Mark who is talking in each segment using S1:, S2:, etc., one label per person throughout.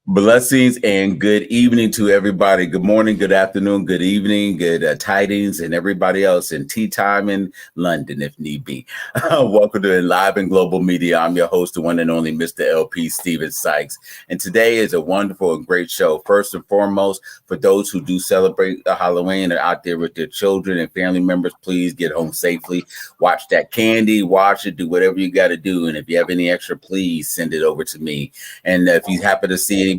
S1: Blessings and good evening to everybody. Good morning, good afternoon, good evening, good tidings, and everybody else in tea time in London, if need be. Welcome to Enliven Global Media. I'm your host, the one and only Mr. LP Steven Sykes. And today is a wonderful and great show. First and foremost, for those who do celebrate Halloween and are out there with their children and family members, please get home safely. Watch that candy, watch it, do whatever you got to do. And if you have any extra, please send it over to me. And if you happen to see anybody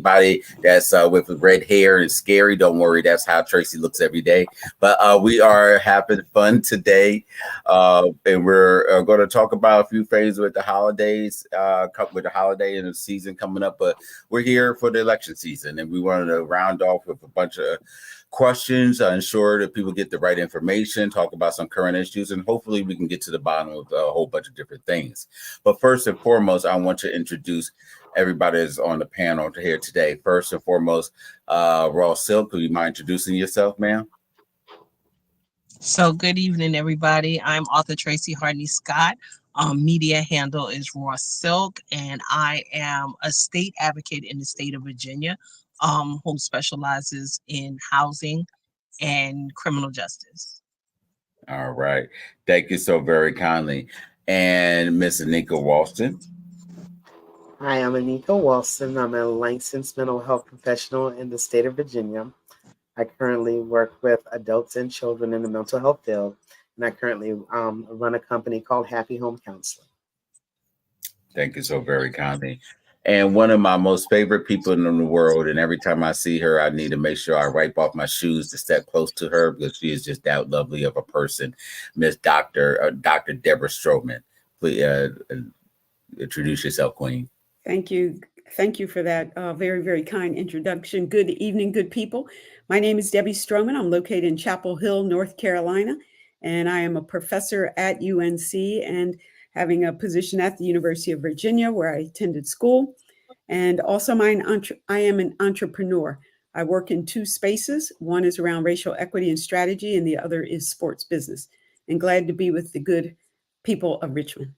S1: that's with red hair and scary, don't worry, that's how Tracey looks every day. But we are having fun today, and we're going to talk about a few things with the holidays, with the holiday and the season coming up. But we're here for the election season, and we wanted to round off with a bunch of questions, ensure that people get the right information, talk about some current issues, and hopefully we can get to the bottom of a whole bunch of different things. But first and foremost, I want to introduce everybody that's on the panel here today. First and foremost, Ross Silk, would you mind introducing yourself, ma'am?
S2: So good evening, everybody. I'm author Tracey Hardney-Scott. Media handle is Ross Silk, and I am a state advocate in the state of Virginia, who specializes in housing and criminal justice.
S1: All right. Thank you so very kindly. And Miss Anica Walston.
S3: Hi, I'm Anica Walston. I'm a licensed mental health professional in the state of Virginia. I currently work with adults and children in the mental health field, and I currently run a company called Happy Home Counseling.
S1: Thank you so very kindly. And one of my most favorite people in the world, and every time I see her, I need to make sure I wipe off my shoes to step close to her because she is just that lovely of a person, Miss Dr. Deborah Stroman. Please introduce yourself, Queen.
S4: Thank you. Thank you for that very, very kind introduction. Good evening, good people. My name is Debbie Stroman. I'm located in Chapel Hill, North Carolina, and I am a professor at UNC and having a position at the University of Virginia where I attended school. And also I am an entrepreneur. I work in two spaces. One is around racial equity and strategy, and the other is sports business. And glad to be with the good people of Richmond.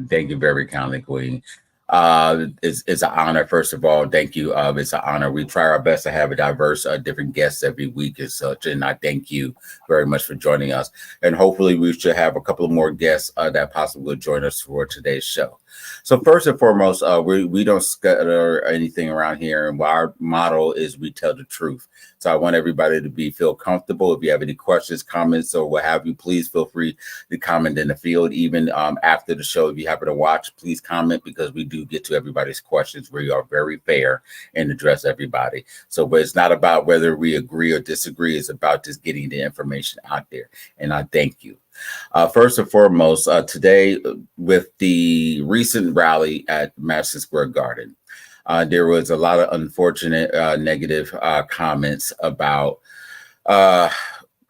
S1: Thank you very kindly, Queen. It's an honor. First of all, thank you. It's an honor. We try our best to have a diverse, different guests every week and such. And I thank you very much for joining us. And hopefully we should have a couple of more guests that possibly will join us for today's show. So first and foremost, we don't scatter anything around here. And our motto is we tell the truth. So I want everybody to feel comfortable. If you have any questions, comments, or what have you, please feel free to comment in the field. Even after the show, if you happen to watch, please comment because we do get to everybody's questions. We are very fair and address everybody. So, but it's not about whether we agree or disagree. It's about just getting the information out there. And I thank you. First and foremost, today with the recent rally at Madison Square Garden, there was a lot of unfortunate negative comments about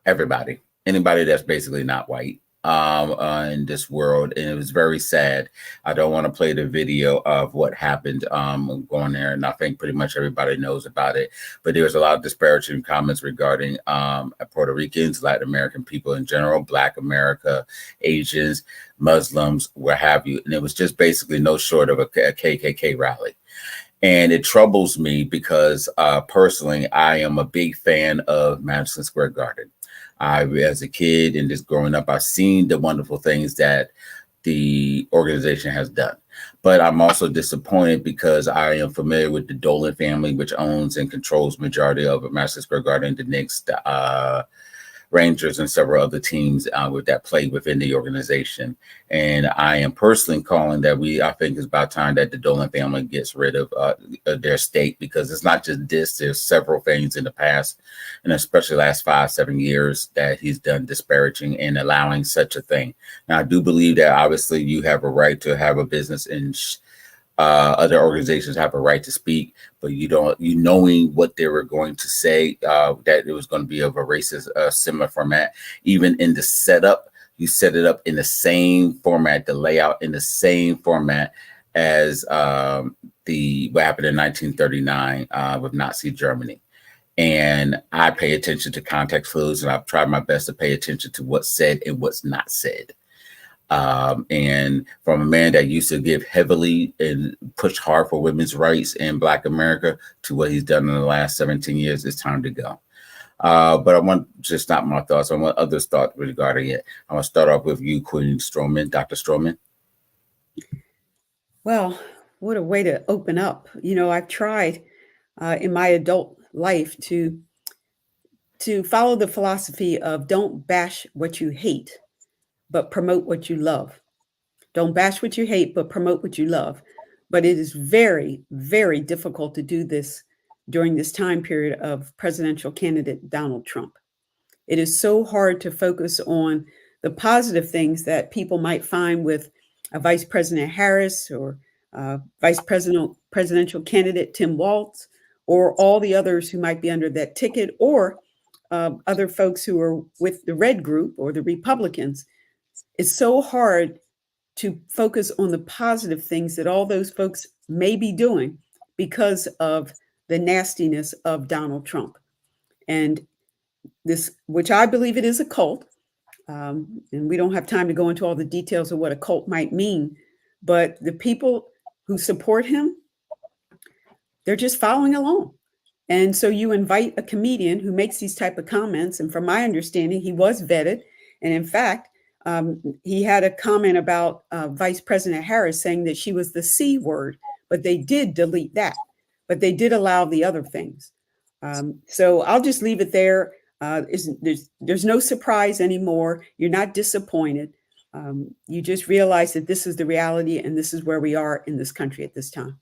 S1: anybody that's basically not white in this world. And it was very sad. I don't want to play the video of what happened going there. And I think pretty much everybody knows about it. But there was a lot of disparaging comments regarding Puerto Ricans, Latin American people in general, Black America, Asians, Muslims, what have you. And it was just basically no short of a KKK rally. And it troubles me because personally, I am a big fan of Madison Square Garden. As a kid and just growing up, I've seen the wonderful things that the organization has done. But I'm also disappointed because I am familiar with the Dolan family, which owns and controls majority of Madison Square Garden, the Knicks, the Rangers, and several other teams with that play within the organization. And I am personally calling that I think it's about time that the Dolan family gets rid of their stake, because it's not just this. There's several things in the past, and especially the last 5-7 years, that he's done disparaging and allowing such a thing. Now, I do believe that obviously you have a right to have a business and other organizations have a right to speak, but you knowing what they were going to say, that it was going to be of a racist similar format. Even in the setup, you set it up in the same format, the layout in the same format as what happened in 1939 with Nazi Germany. And I pay attention to context clues, and I've tried my best to pay attention to what's said and what's not said. And from a man that used to give heavily and push hard for women's rights in Black America to what he's done in the last 17 years, it's time to go. But I want just not my thoughts. I want others' thoughts regarding it. I want to start off with you, Queen Stroman, Dr. Stroman.
S4: Well, what a way to open up. I've tried in my adult life to follow the philosophy of don't bash what you hate, but promote what you love. Don't bash what you hate, but promote what you love. But it is very, very difficult to do this during this time period of presidential candidate Donald Trump. It is so hard to focus on the positive things that people might find with Vice President Harris or presidential candidate Tim Walz, or all the others who might be under that ticket, or other folks who are with the red group or the Republicans. It's so hard to focus on the positive things that all those folks may be doing because of the nastiness of Donald Trump. And this, which I believe it is a cult, and we don't have time to go into all the details of what a cult might mean, but the people who support him, they're just following along. And so you invite a comedian who makes these type of comments, and from my understanding, he was vetted. And in fact, he had a comment about Vice President Harris saying that she was the C word, but they did delete that. But they did allow the other things. So I'll just leave it there. There's no surprise anymore. You're not disappointed. You just realize that this is the reality and this is where we are in this country at this time.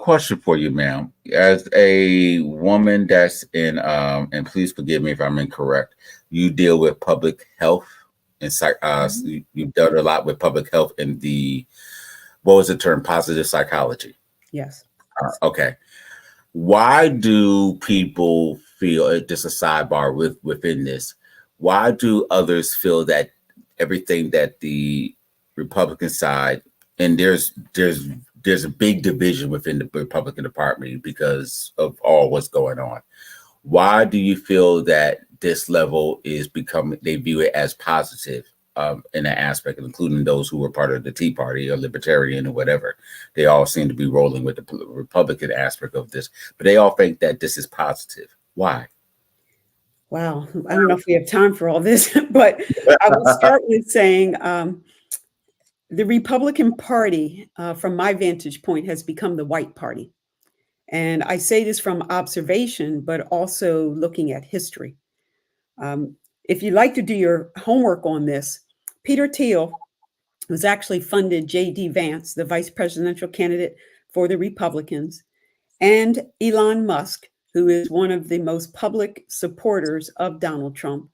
S1: Question for you, ma'am. As a woman that's in, and please forgive me if I'm incorrect, you deal with public health and you've done a lot with public health in what was the term? Positive psychology.
S4: Yes.
S1: Okay. Why do people feel, just a sidebar within this, why do others feel that everything that the Republican side, and there's a big division within the Republican Department because of all what's going on. Why do you feel that this level is becoming, they view it as positive in that aspect, including those who were part of the Tea Party or Libertarian or whatever? They all seem to be rolling with the Republican aspect of this, but they all think that this is positive. Why?
S4: Wow. I don't know if we have time for all this, but I will start with saying, the Republican Party, from my vantage point, has become the white party. And I say this from observation, but also looking at history. If you'd like to do your homework on this, Peter Thiel was actually funded J.D. Vance, the vice presidential candidate for the Republicans, and Elon Musk, who is one of the most public supporters of Donald Trump.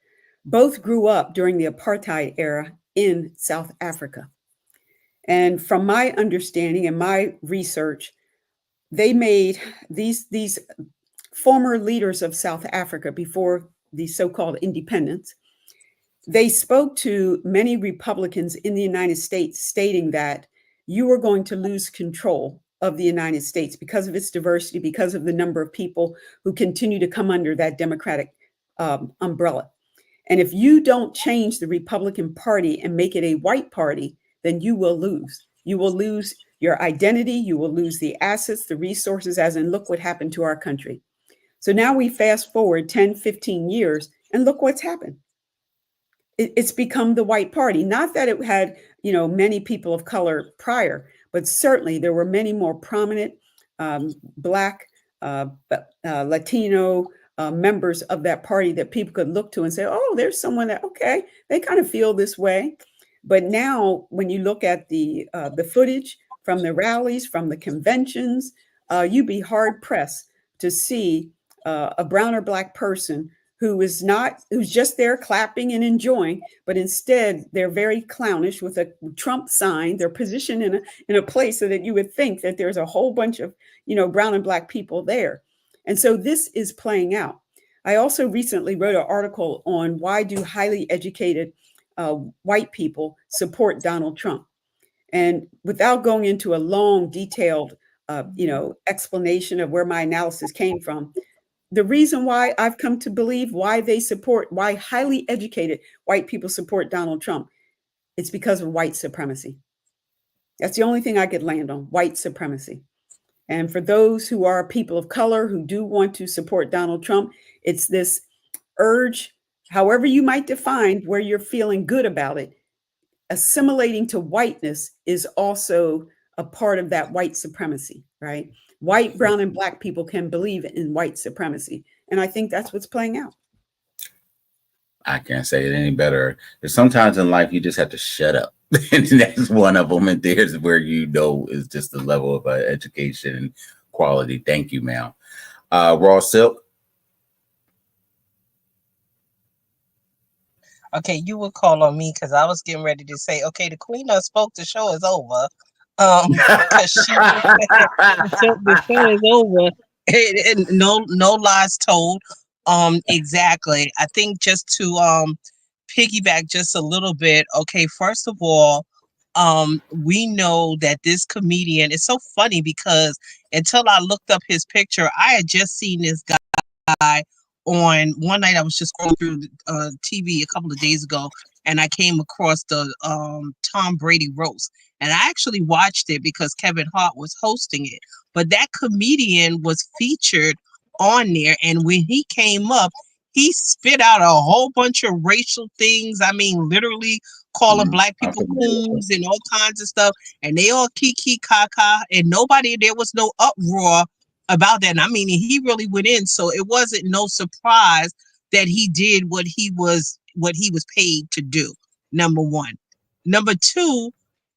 S4: Both grew up during the apartheid era in South Africa. And from my understanding and my research, they made these former leaders of South Africa before the so-called independence. They spoke to many Republicans in the United States stating that you are going to lose control of the United States because of its diversity, because of the number of people who continue to come under that Democratic umbrella. And if you don't change the Republican Party and make it a white party, then you will lose. You will lose your identity. You will lose the assets, the resources, as in look what happened to our country. So now we fast forward 10, 15 years, and look what's happened. It's become the white party. Not that it had, many people of color prior, but certainly there were many more prominent Black, Latino members of that party that people could look to and say, oh, there's someone that, okay, they kind of feel this way. But now when you look at the footage from the rallies, from the conventions, you'd be hard pressed to see a brown or Black person who's just there clapping and enjoying, but instead they're very clownish with a Trump sign. They're positioned in a place so that you would think that there's a whole bunch of, brown and Black people there. And so this is playing out. I also recently wrote an article on why do highly educated white people support Donald Trump. And without going into a long, detailed, explanation of where my analysis came from, the reason why I've come to believe why highly educated white people support Donald Trump it's because of white supremacy. That's the only thing I could land on, white supremacy. And for those who are people of color who do want to support Donald Trump, it's this urge, however you might define where you're feeling good about it, assimilating to whiteness is also a part of that white supremacy, right? White, brown, and black people can believe in white supremacy. And I think that's what's playing out.
S1: I can't say it any better. There's sometimes in life you just have to shut up. And that's one of them. And there's where is just the level of education and quality. Thank you, ma'am. Raw Silk.
S2: Okay, you would call on me because I was getting ready to say, okay, the Queen done spoke, the show is over. Because the show is over. And no lies told. Exactly. I think just to piggyback just a little bit. Okay, first of all, we know that this comedian is so funny because until I looked up his picture, I had just seen this guy on one night. I was just going through TV a couple of days ago, and I came across the Tom Brady roast, and I actually watched it because Kevin Hart was hosting it. But that comedian was featured on there, and when he came up, he spit out a whole bunch of racial things. I mean, literally calling black people coons and all kinds of stuff, and they all kiki kaka, and there was no uproar about that. And I mean, he really went in, so it wasn't no surprise that he did what he was paid to do. Number one. Number two,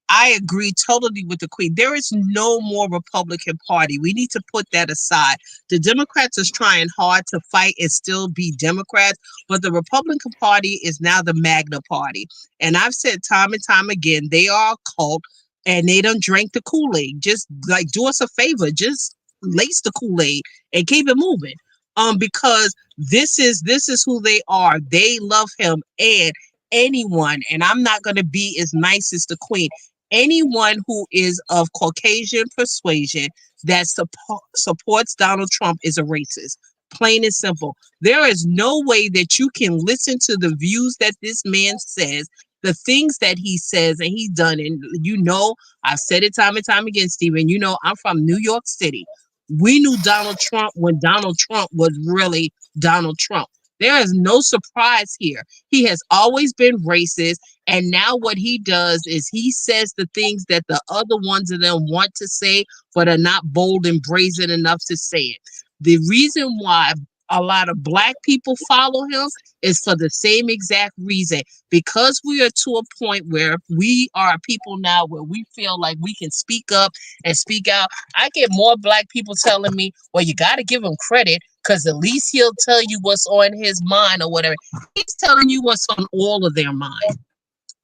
S2: I agree totally with the Queen. There is no more Republican Party. We need to put that aside. The Democrats is trying hard to fight and still be Democrats, but the Republican Party is now the Magna Party. And I've said time and time again, they are a cult and they don't drink the Kool-Aid. Just like do us a favor, just lace the Kool-Aid and keep it moving. Because this is who they are. They love him, and anyone, and I'm not going to be as nice as the Queen. Anyone who is of Caucasian persuasion that supports Donald Trump is a racist. Plain and simple. There is no way that you can listen to the views that this man says, the things that he says and he's done. And I've said it time and time again, Stephen, I'm from New York City. We knew Donald Trump when Donald Trump was really Donald Trump. There is no surprise here. He has always been racist. And now what he does is he says the things that the other ones of them want to say, but are not bold and brazen enough to say it. The reason why a lot of black people follow him is for the same exact reason. Because we are to a point where we are people now where we feel like we can speak up and speak out. I get more black people telling me, well, you got to give him credit because at least he'll tell you what's on his mind or whatever. He's telling you what's on all of their mind.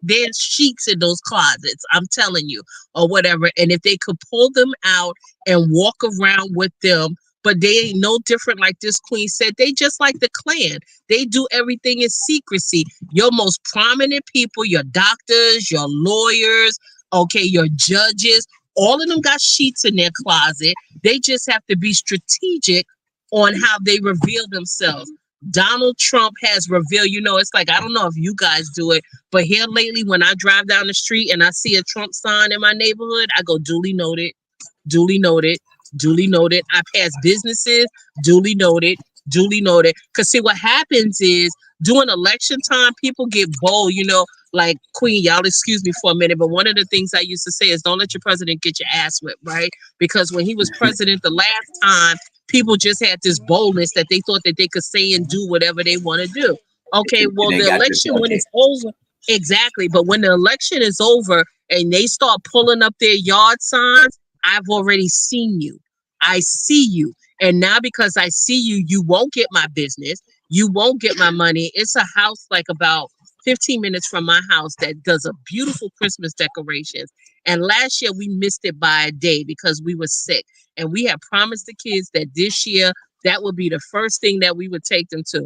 S2: There's sheets in those closets, I'm telling you, or whatever. And if they could pull them out and walk around with them, but they ain't no different, like this Queen said. They just like the Klan. They do everything in secrecy. Your most prominent people, your doctors, your lawyers, okay, your judges, all of them got sheets in their closet. They just have to be strategic on how they reveal themselves. Donald Trump has revealed, it's like, I don't know if you guys do it, but here lately, when I drive down the street and I see a Trump sign in my neighborhood, I go, duly noted, duly noted, duly noted. I pass businesses, duly noted, duly noted. Because see, what happens is during election time, people get bold, like Queen, y'all excuse me for a minute, but one of the things I used to say is don't let your president get your ass whipped, right? Because when he was president the last time, people just had this boldness that they thought that they could say and do whatever they want to do. Okay, well, the election when it's over, exactly. But when the election is over and they start pulling up their yard signs, I've already seen you. I see you. And now because I see you, you won't get my business. You won't get my money. It's a house like about 15 minutes from my house that does a beautiful Christmas decorations. And last year we missed it by a day because we were sick. And we had promised the kids that this year that would be the first thing that we would take them to.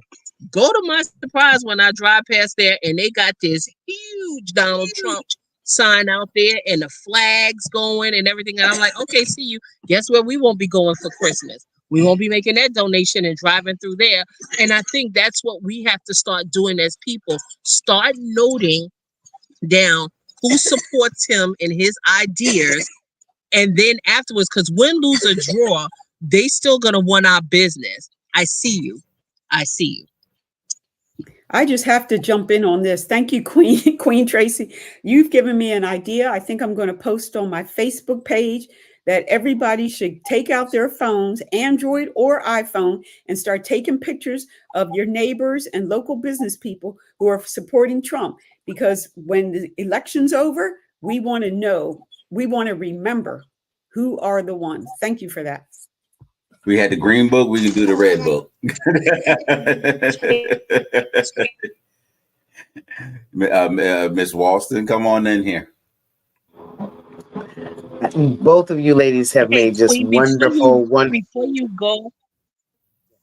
S2: Go to my surprise when I drive past there and they got this huge Donald Trump sign out there and the flags going and everything. And I'm like, okay, see you. Guess where we won't be going for Christmas? We won't be making that donation and driving through there. And I think that's what we have to start doing as people. Start noting down who supports him in his ideas, and then afterwards, because win, lose, or draw, they still gonna want our business. I see you. I see you.
S4: I just have to jump in on this. Thank you, Queen Tracey. You've given me an idea. I think I'm going to post on my Facebook page that everybody should take out their phones, Android or iPhone, and start taking pictures of your neighbors and local business people who are supporting Trump. Because when the election's over, we want to know, we want to remember who are the ones. Thank you for that.
S1: We had the green book. We can do the red book. Miss Walston, come on in here.
S3: Both of you ladies have made just
S2: Queen,
S3: wonderful.
S2: Before you go,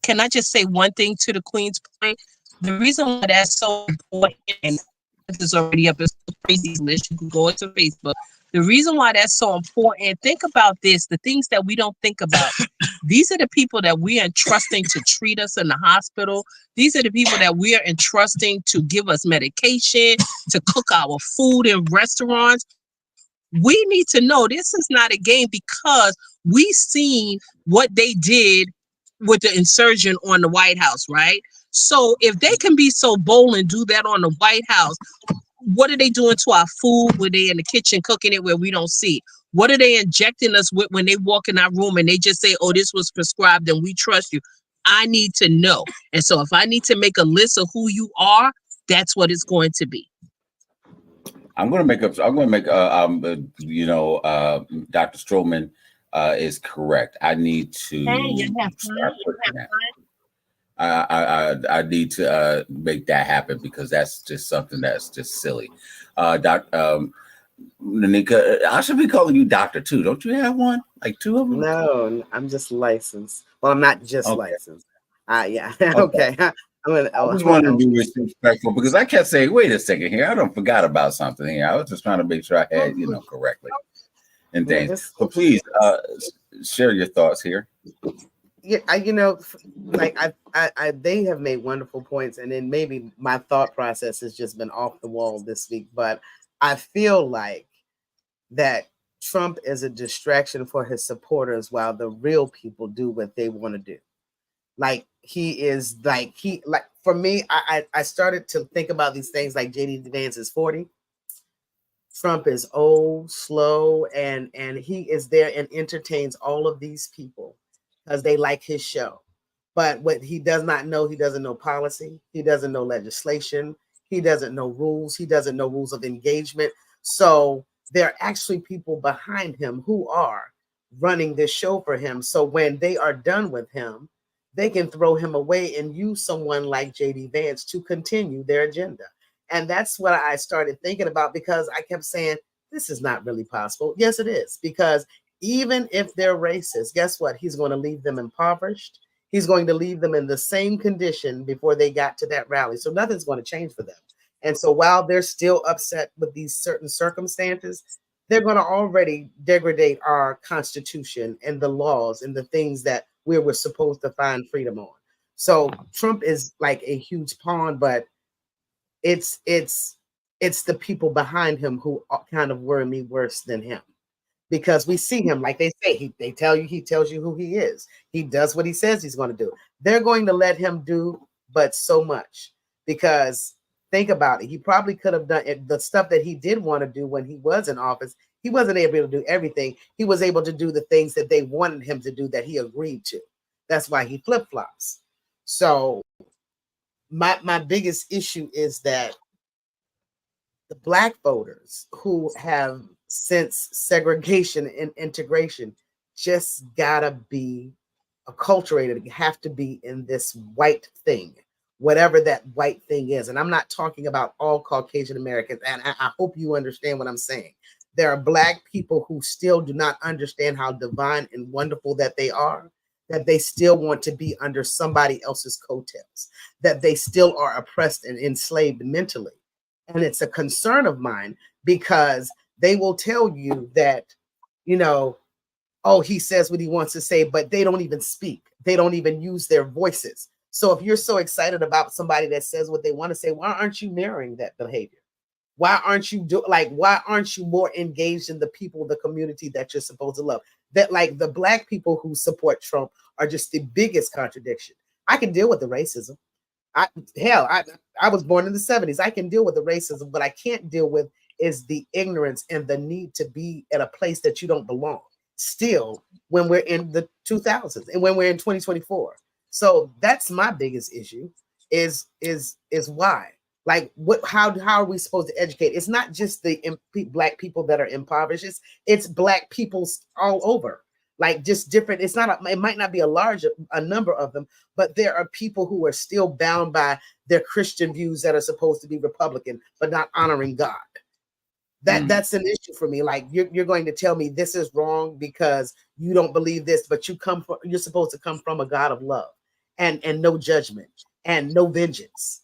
S2: can I just say one thing to the Queen's point? The reason why that's so important, and this is already up as Crazy's list, you can go into Facebook. The reason why that's so important, think about this, the things that we don't think about. These are the people that we are entrusting to treat us in the hospital. These are the people that we are entrusting to give us medication, to cook our food in restaurants. We need to know this is not a game, because we seen what they did with the insurgent on the White House, right? So if they can be so bold and do that on the White House, what are they doing to our food? Were they in the kitchen cooking it where we don't see? What are they injecting us with when they walk in our room and they just say, oh, this was prescribed and we trust you? I need to know. And so if I need to make a list of who you are, that's what it's going to be.
S1: I'm going to make Dr. Stroman is correct. I need to start pushing that. I need to make that happen, because that's just something that's just silly. Anica, I should be calling you doctor too. Don't you have one? Like two of them?
S3: No, I'm just licensed. Well, I'm not just licensed. Yeah.
S1: Okay.
S3: I
S1: just wanted to be respectful, because I kept saying, wait a second here. I don't forgot about something here. I was just trying to make sure I had, correctly and things. So please share your thoughts here.
S3: Yeah, they have made wonderful points, and then maybe my thought process has just been off the wall this week, but I feel like that Trump is a distraction for his supporters while the real people do what they want to do. For me, I started to think about these things like JD Vance is 40. Trump is old, slow, and he is there and entertains all of these people because they like his show. But what he does not know, he doesn't know policy. He doesn't know legislation. He doesn't know rules. He doesn't know rules of engagement. So there are actually people behind him who are running this show for him. So when they are done with him, they can throw him away and use someone like JD Vance to continue their agenda. And that's what I started thinking about, because I kept saying, this is not really possible. Yes, it is. Because even if they're racist, guess what? He's going to leave them impoverished. He's going to leave them in the same condition before they got to that rally. So nothing's going to change for them. And so while they're still upset with these certain circumstances, they're going to already degrade our Constitution and the laws and the things that we were supposed to find freedom on. So Trump is like a huge pawn, but it's the people behind him who kind of worry me worse than him, because we see him, like they say, he tells you who he is. He does what he says he's going to do. They're going to let him do but so much, because think about it. He probably could have done the stuff that he did want to do when he was in office. He wasn't able to do everything. He was able to do the things that they wanted him to do that he agreed to. That's why he flip-flops. So my biggest issue is that the Black voters who have since segregation and integration just gotta be acculturated, have to be in this white thing, whatever that white thing is. And I'm not talking about all Caucasian Americans. And I hope you understand what I'm saying. There are Black people who still do not understand how divine and wonderful that they are, that they still want to be under somebody else's coattails, that they still are oppressed and enslaved mentally. And it's a concern of mine, because they will tell you that, oh, he says what he wants to say, but they don't even speak. They don't even use their voices. So if you're so excited about somebody that says what they want to say, why aren't you mirroring that behavior? Why aren't you why aren't you more engaged in the people, the community that you're supposed to love? That like the Black people who support Trump are just the biggest contradiction. I can deal with the racism. I I was born in the 70s. I can deal with the racism. What I can't deal with is the ignorance and the need to be at a place that you don't belong. Still, when we're in the 2000s and when we're in 2024. So that's my biggest issue is why. Like how are we supposed to educate? It's not just the Black people that are impoverished. It's Black peoples all over. Like just different. It's not. It might not be a number of them, but there are people who are still bound by their Christian views that are supposed to be Republican, but not honoring God. That's an issue for me. Like you're going to tell me this is wrong because you don't believe this, but you're supposed to come from a God of love and no judgment and no vengeance.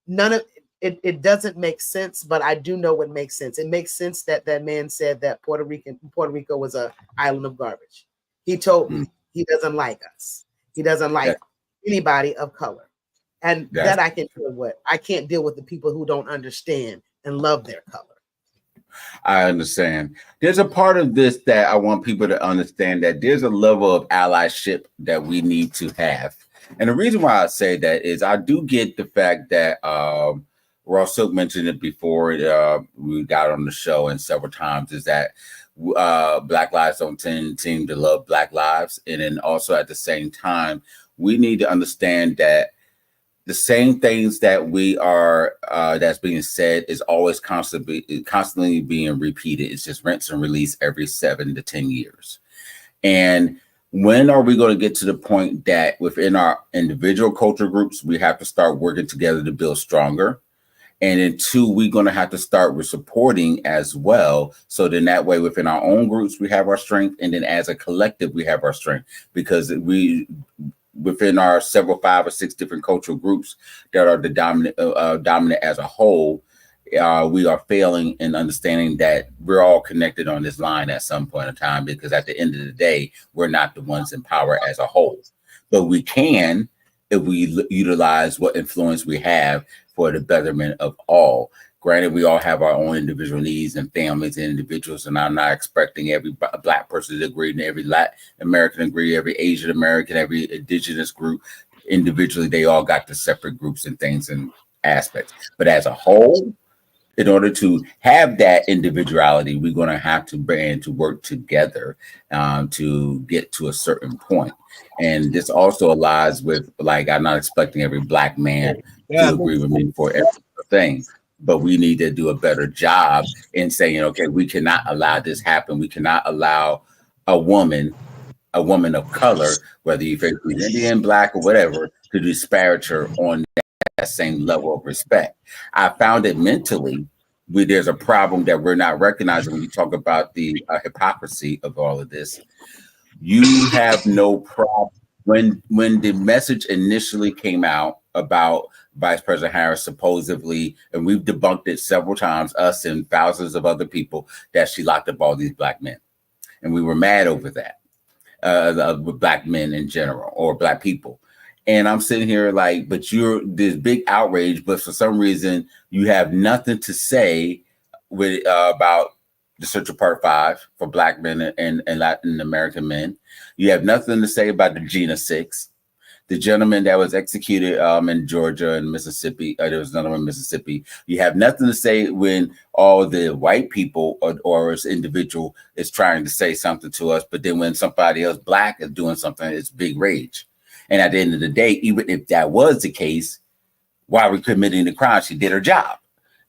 S3: None of it doesn't make sense, but I do know what makes sense. It makes sense that that man said that Puerto Rico was an island of garbage. He told me he doesn't like us. He doesn't like anybody of color. And that I can deal with. I can't deal with the people who don't understand and love their color.
S1: I understand. There's a part of this that I want people to understand, that there's a level of allyship that we need to have. And the reason why I say that is I do get the fact that Ross Silk mentioned it before we got on the show and several times, is that Black lives don't seem to love Black lives. And then also at the same time, we need to understand that the same things that we are that's being said is always constantly being repeated. It's just rinse and release every 7 to 10 years. And when are we going to get to the point that within our individual culture groups, we have to start working together to build stronger? And then 2, we're going to have to start with supporting as well. So then that way within our own groups, we have our strength. And then as a collective, we have our strength, because within our several 5 or 6 different cultural groups that are the dominant as a whole, we are failing in understanding that we're all connected on this line at some point in time, because at the end of the day, we're not the ones in power as a whole. But we can, if we utilize what influence we have for the betterment of all. Granted, we all have our own individual needs and families and individuals, and I'm not expecting every Black person to agree, and every Latin American agree, every Asian American, every indigenous group individually. They all got the separate groups and things and aspects. But as a whole, in order to have that individuality, we're going to have to band to work together to get to a certain point. And this also aligns with, like, I'm not expecting every Black man to agree with me for everything, but we need to do a better job in saying, okay, we cannot allow this happen. We cannot allow a woman of color, whether you're Indian, Black, or whatever, to disparage her on that same level of respect. I found it mentally, there's a problem that we're not recognizing when you talk about the hypocrisy of all of this. You have no problem when the message initially came out about Vice President Harris supposedly, and we've debunked it several times, us and thousands of other people, that she locked up all these Black men. And we were mad over that, with Black men in general, or Black people. And I'm sitting here like, but you're this big outrage, but for some reason you have nothing to say with about the Search of Part 5 for Black men and Latin American men. You have nothing to say about the Gina 6, the gentleman that was executed in Georgia and Mississippi. There was another one in Mississippi. You have nothing to say when all the white people or as individual is trying to say something to us, but then when somebody else Black is doing something, it's big rage. And at the end of the day, even if that was the case, why are we committing the crime? She did her job.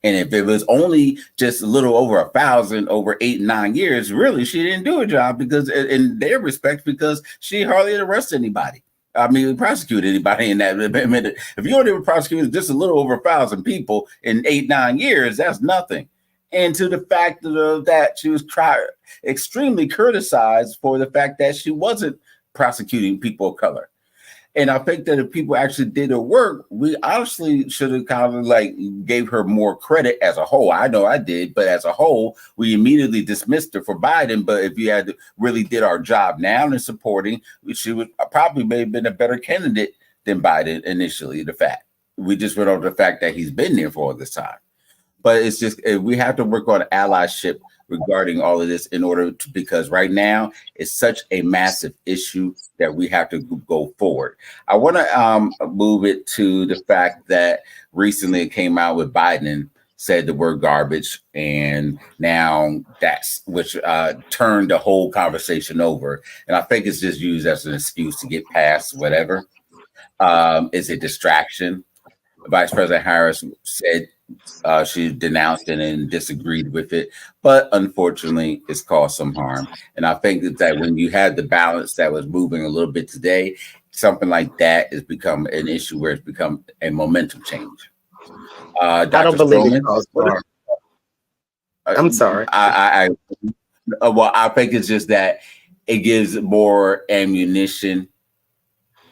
S1: And if it was only just a little over 1,000 over 8 and 9 years, really, she didn't do a job, because in their respect, because she hardly arrested anybody. I mean, prosecute anybody in that. If you only prosecuted just a little over 1,000 people in 8, 9 years, that's nothing. And to the fact that she was extremely criticized for the fact that she wasn't prosecuting people of color. And I think that if people actually did their work, we honestly should have kind of like gave her more credit as a whole. I know I did, but as a whole, we immediately dismissed her for Biden. But if you had really did our job now in supporting, she would probably may have been a better candidate than Biden initially. The fact we just went over the fact that he's been there for all this time. but it's just we have to work on allyship regarding all of this in order to, because right now it's such a massive issue that we have to go forward. I want to move it to the fact that recently it came out with Biden said the word garbage, and now that's which turned the whole conversation over. And I think it's just used as an excuse to get past whatever. It's a distraction. Vice President Harris said she denounced it and disagreed with it, but unfortunately, it's caused some harm. And I think that when you had the balance that was moving a little bit today, something like that has become an issue where it's become a momentum change.
S3: I
S1: Dr.
S3: don't believe
S1: Stroman,
S3: it caused harm. I'm sorry.
S1: Well, I think it's just that it gives more ammunition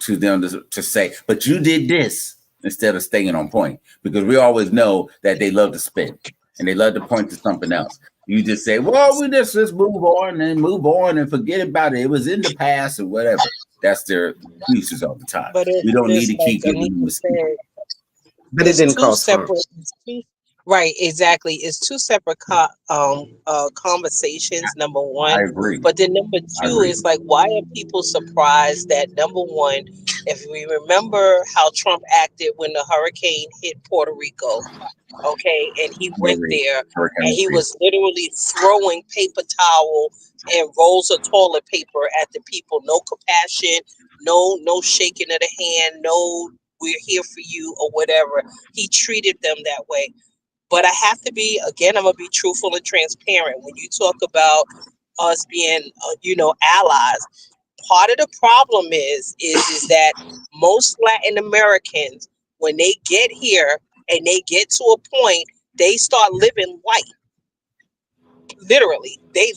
S1: to them to say, but you did this, instead of staying on point, because we always know that they love to spin and they love to point to something else. You just say, well, we just move on and forget about it. It was in the past or whatever. That's their excuses all the time.
S2: But
S1: We don't need to
S2: like
S1: keep giving them excuses.
S3: But it didn't cause harm.
S2: Right, exactly. It's two separate conversations, number
S1: I
S2: one.
S1: agree.
S2: But then number two is like, why are people surprised that, number one, if we remember how Trump acted when the hurricane hit Puerto Rico, okay, and he went there and he was literally throwing paper towel and rolls of toilet paper at the people. No compassion, no shaking of the hand, no we're here for you or whatever. He treated them that way. But I have to be, again, I'm going to be truthful and transparent. When you talk about us being, allies, part of the problem is that most Latin Americans, when they get here and they get to a point, they start living white. Literally, they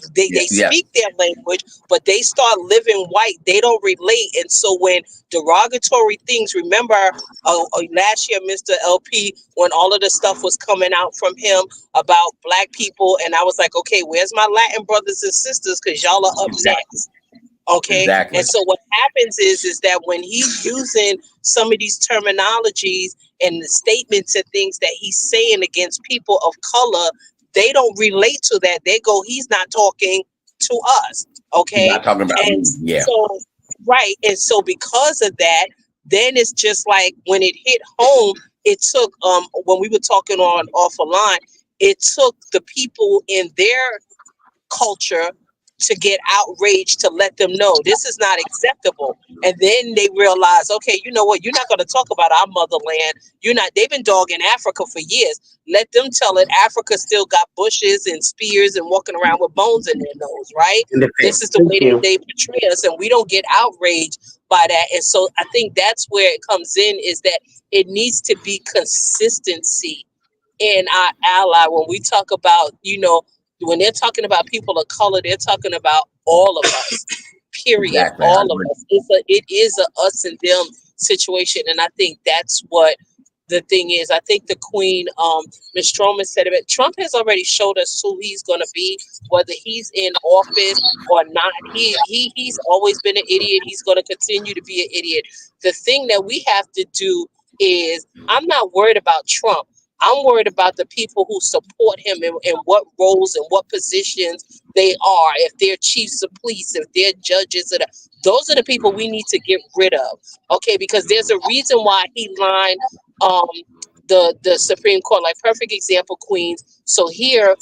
S2: speak their language, but they start living white. They don't relate, and so when derogatory things, remember last year, Mr. LP, when all of the stuff was coming out from him about Black people, and I was like, okay, where's my Latin brothers and sisters? Because y'all are up next. Okay.
S1: Exactly.
S2: And so what happens is that when he's using some of these terminologies and the statements and things that he's saying against people of color, they don't relate to that. They go, he's not talking to us. Okay.
S1: He's not talking about
S2: and
S1: me. Yeah.
S2: So, right. And so because of that, then it's just like when it hit home, it took, when we were talking on off a line, it took the people in their culture to get outraged, to let them know this is not acceptable. And then they realize, okay, you know what? You're not going to talk about our motherland. You're not. They've been dogging Africa for years. Let them tell it. Africa still got bushes and spears and walking around with bones in their nose, right? This is the way that they portray us, and we don't get outraged by that. And so I think that's where it comes in, is that it needs to be consistency in our ally. When we talk about, when they're talking about people of color, they're talking about all of us, period.
S1: Exactly.
S2: All of us. It is a us and them situation. And I think that's what the thing is. I think the Queen, Ms. Stroman said it. Trump has already showed us who he's going to be, whether he's in office or not. He's always been an idiot. He's going to continue to be an idiot. The thing that we have to do is, I'm not worried about Trump. I'm worried about the people who support him and what roles and what positions they are. If they're chiefs of police, if they're judges, those are the people we need to get rid of. Okay, because there's a reason why he lined the Supreme Court. Like, perfect example, Queens. So here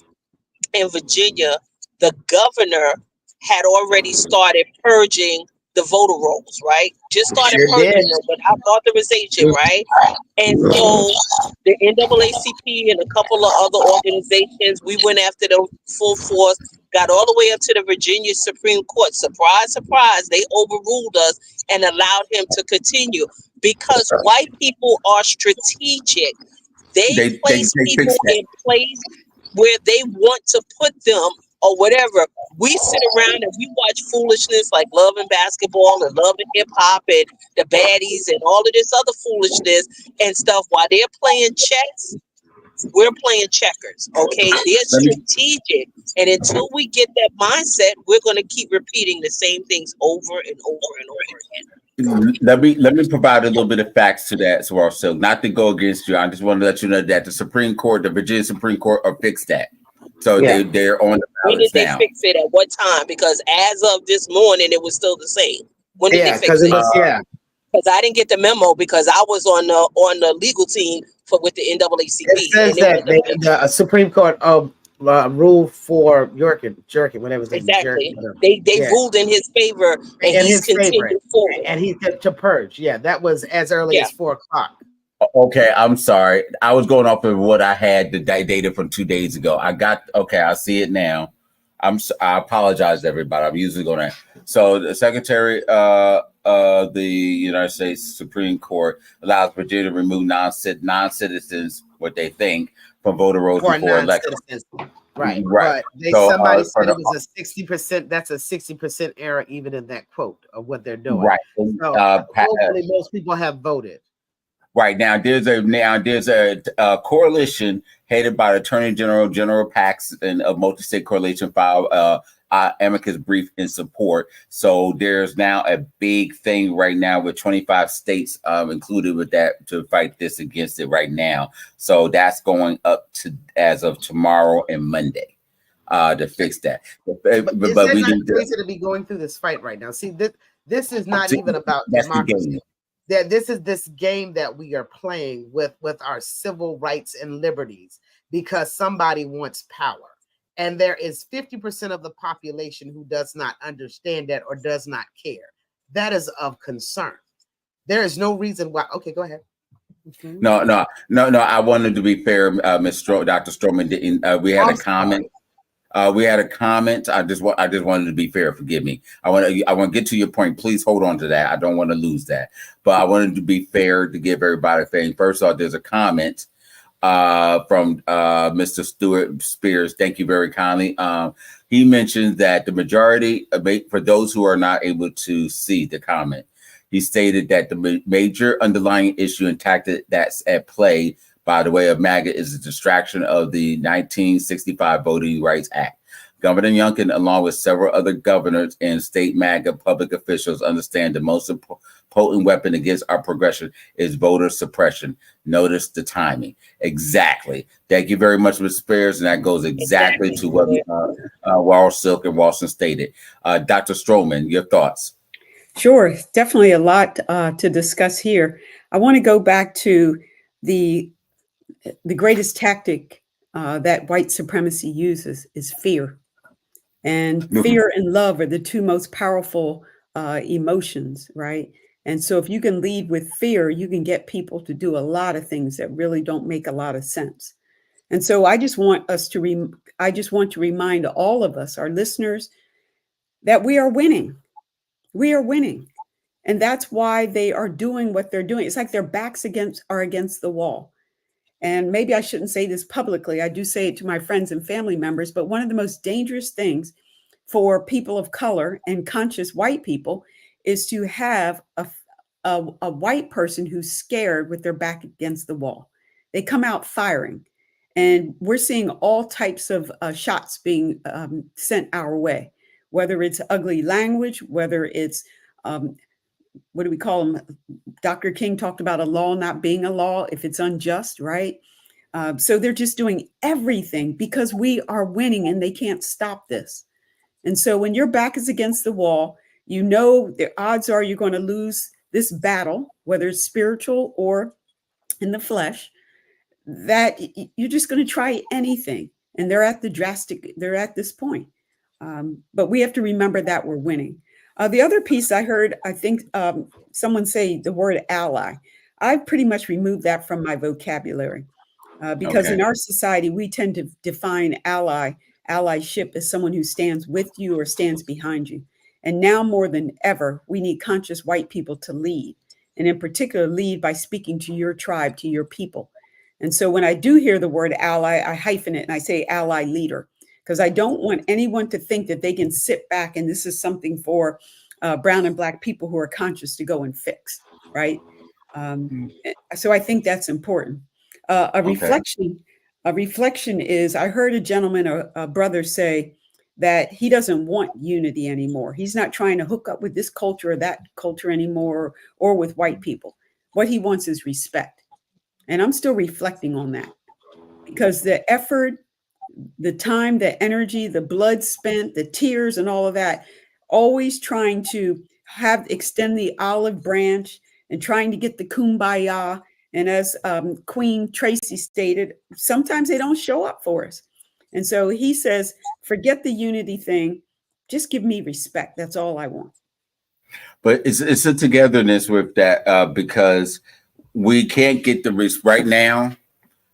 S2: in Virginia, the governor had already started purging the voter rolls, right? Just started purging them without authorization, right? And so the NAACP and a couple of other organizations, we went after them full force, got all the way up to the Virginia Supreme Court. Surprise, surprise, they overruled us and allowed him to continue, because white people are strategic. They place people in place where they want to put them or whatever. We sit around and we watch foolishness like Love and Basketball and Love and Hip Hop and the Baddies and all of this other foolishness and stuff while they're playing chess. We're playing checkers, okay? They're
S1: Let me
S2: strategic. And until we get that mindset, we're going to keep repeating the same things over and over and over again.
S1: let me provide a little bit of facts to that as well. So not to go against you, I just want to let you know that the Supreme Court, the Virginia Supreme Court, fixed that. So
S3: Yeah.
S1: they're on the
S2: When did
S1: ballots
S2: they
S1: now.
S2: fix it? At what time? Because as of this morning, it was still the same. When did they fix
S3: because
S2: it?
S3: yeah.
S2: Because I didn't get the memo because I was on the legal team with the NAACP.
S3: It says that the Supreme Court ruled for Jerkin, whatever his name is.
S2: Exactly.
S3: Jerkin,
S2: They ruled in his favor, and
S3: in
S2: he's
S3: his favor,
S2: continued forward.
S3: and he to purge. Yeah, that was as early as 4 o'clock.
S1: Okay, I'm sorry. I was going off of what I had the data from 2 days ago. I see it now. I apologize to everybody. I'm usually going to. So the Secretary of the United States Supreme Court allows Virginia to remove non-citizens, what they think, from voter rolls before election.
S3: Right.
S1: Right.
S3: But somebody said it was a 60%. That's a 60% error even in that quote of what they're doing.
S1: Right.
S3: So hopefully most people have voted. Right
S1: now, there's a coalition headed by Attorney General Pax, and a multi-state coalition filed amicus brief in support. So there's now a big thing right now with 25 states included with that to fight this against it right now. So that's going up to as of tomorrow and Monday to fix that. But we need
S3: to be going through this fight right now. See, this is not even about democracy. This is this game that we are playing with our civil rights and liberties because somebody wants power. And there is 50% of the population who does not understand that or does not care. That is of concern. There is no reason why. Okay, go ahead.
S1: No. I wanted to be fair, Dr. Stroman didn't. We had a comment. We had a comment. I just wanted to be fair. Forgive me. I want to get to your point. Please hold on to that. I don't want to lose that. But I wanted to be fair to give everybody a thing. First off, there's a comment from Mr. Stuart Spears. Thank you very kindly. He mentioned that the majority, for those who are not able to see the comment, he stated that the major underlying issue and tactic that's at play by the way of MAGA is the distraction of the 1965 Voting Rights Act. Governor Youngkin, along with several other governors and state MAGA public officials, understand the most potent weapon against our progression is voter suppression. Notice the timing. Exactly. Thank you very much, Ms. Spears, and that goes exactly to what Silk and Walston stated. Dr. Stroman, your thoughts?
S4: Sure, definitely a lot to discuss here. I want to go back to the greatest tactic that white supremacy uses is fear. And fear and love are the two most powerful emotions, right? And so if you can lead with fear, you can get people to do a lot of things that really don't make a lot of sense. And so I just want to remind all of us, our listeners, that we are winning. We are winning. And that's why they are doing what they're doing. It's like their backs are against the wall. And maybe I shouldn't say this publicly. I do say it to my friends and family members, but one of the most dangerous things for people of color and conscious white people is to have a white person who's scared with their back against the wall. They come out firing. And we're seeing all types of shots being sent our way, whether it's ugly language, whether it's what do we call them? Dr. King talked about a law not being a law if it's unjust, right? So they're just doing everything because we are winning and they can't stop this. And so when your back is against the wall, you know the odds are you're going to lose this battle, whether it's spiritual or in the flesh, that you're just going to try anything. And they're at this point. But we have to remember that we're winning. The other piece I heard, I think someone say the word ally. I've pretty much removed that from my vocabulary because in our society, we tend to define allyship as someone who stands with you or stands behind you. And now more than ever, we need conscious white people to lead, and in particular, lead by speaking to your tribe, to your people. And so when I do hear the word ally, I hyphen it and I say ally leader, because I don't want anyone to think that they can sit back and this is something for brown and black people who are conscious to go and fix, right? So I think that's important. A reflection A reflection is, I heard a gentleman, a brother, say that he doesn't want unity anymore. He's not trying to hook up with this culture or that culture anymore, or with white people. What he wants is respect. And I'm still reflecting on that, because the effort, the time, the energy, the blood spent, the tears and all of that, always trying to extend the olive branch and trying to get the kumbaya. And as Queen Tracey stated, sometimes they don't show up for us. And so he says, forget the unity thing. Just give me respect. That's all I want.
S1: But it's a togetherness with that, because we can't get right now.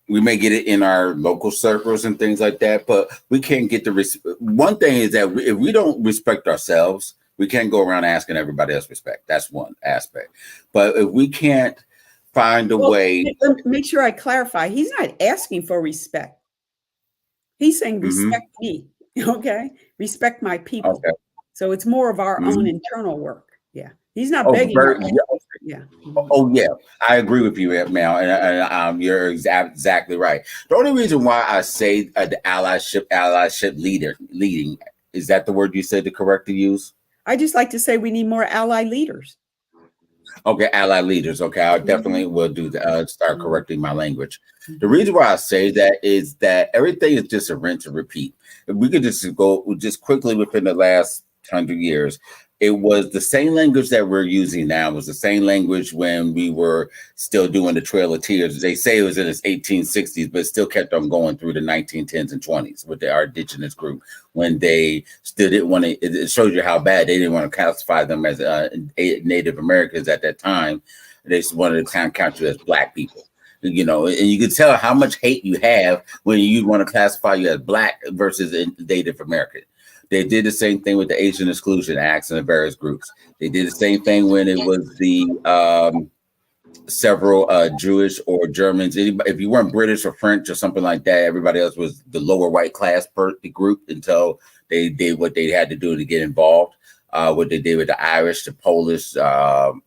S1: We may get it in our local circles and things like that, but we can't get the one thing is that if we don't respect ourselves, we can't go around asking everybody else respect. That's one aspect. But if we can't find a way,
S4: make sure I clarify. He's not asking for respect. He's saying respect me. Okay, respect my people. Okay. So it's more of our own internal work. Yeah, he's not begging. Yeah.
S1: Oh yeah, I agree with you, Mel, and you're exactly right. The only reason why I say the allyship leading, is that the word you said to correctly use?
S4: I just like to say we need more ally leaders.
S1: Okay, ally leaders. Okay, I definitely will do that. Start correcting my language. The reason why I say that is that everything is just a rinse and repeat. If we could just go quickly within the last 100 years, it was the same language that we're using now. It was the same language when we were still doing the Trail of Tears. They say it was in the 1860s, but it still kept on going through the 1910s and 20s with our indigenous group, when they still didn't want to. It shows you how bad they didn't want to classify them as Native Americans at that time. They just wanted to count you as Black people. And you can tell how much hate you have when you want to classify you as Black versus Native American. They did the same thing with the Asian Exclusion Acts and the various groups. They did the same thing when it was the several Jewish or Germans. If you weren't British or French or something like that, everybody else was the lower white class group until they did what they had to do to get involved. What they did with the Irish, the Polish, other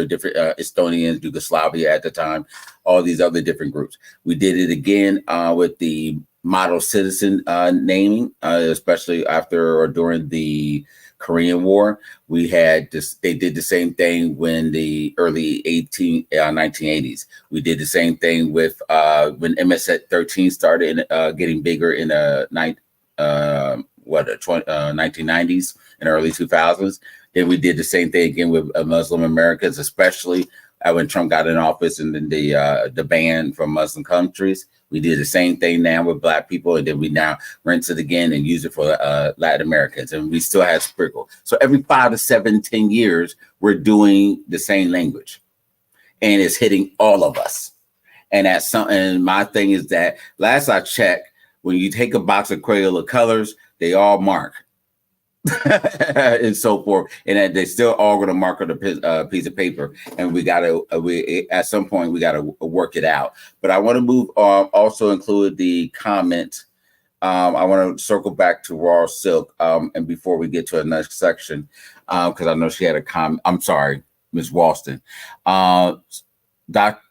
S1: different Estonians, Yugoslavia at the time, all these other different groups. We did it again with the model citizen naming, especially after or during the Korean War. We had this. They did the same thing when the early 1980s. We did the same thing with when MS-13 started getting bigger in the 1990s and early 2000s. Then we did the same thing again with Muslim Americans, especially when Trump got in office, and then the ban from Muslim countries. We did the same thing now with Black people, and then we now rinse it again and use it for Latin Americans, and we still have sprinkle. So every 5 to 7, 10 years, we're doing the same language, and it's hitting all of us. And that's something. And my thing is that last I checked, when you take a box of Crayola colors, they all mark. And so forth, and that they still all going to mark on a piece of paper, and we at some point we got to work it out. But I want to move on. Also include the comment. I want to circle back to Raw Silk, and before we get to the next section, because I know she had a comment. I'm sorry, Ms. Walston. Dr.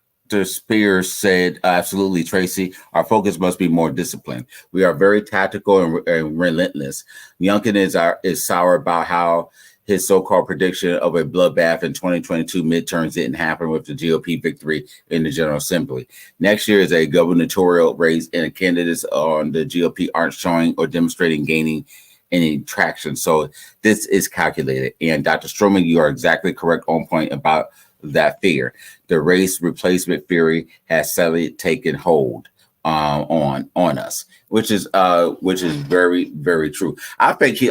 S1: Spears said, absolutely, Tracey, our focus must be more disciplined. We are very tactical and relentless. Youngkin is sour about how his so-called prediction of a bloodbath in 2022 midterms didn't happen with the GOP victory in the General Assembly. Next year is a gubernatorial race, and the candidates on the GOP aren't showing or demonstrating gaining any traction. So this is calculated. And Dr. Stroman, you are exactly correct on point about that fear. The race replacement theory has sadly taken hold on us, which is very, very true. I think he's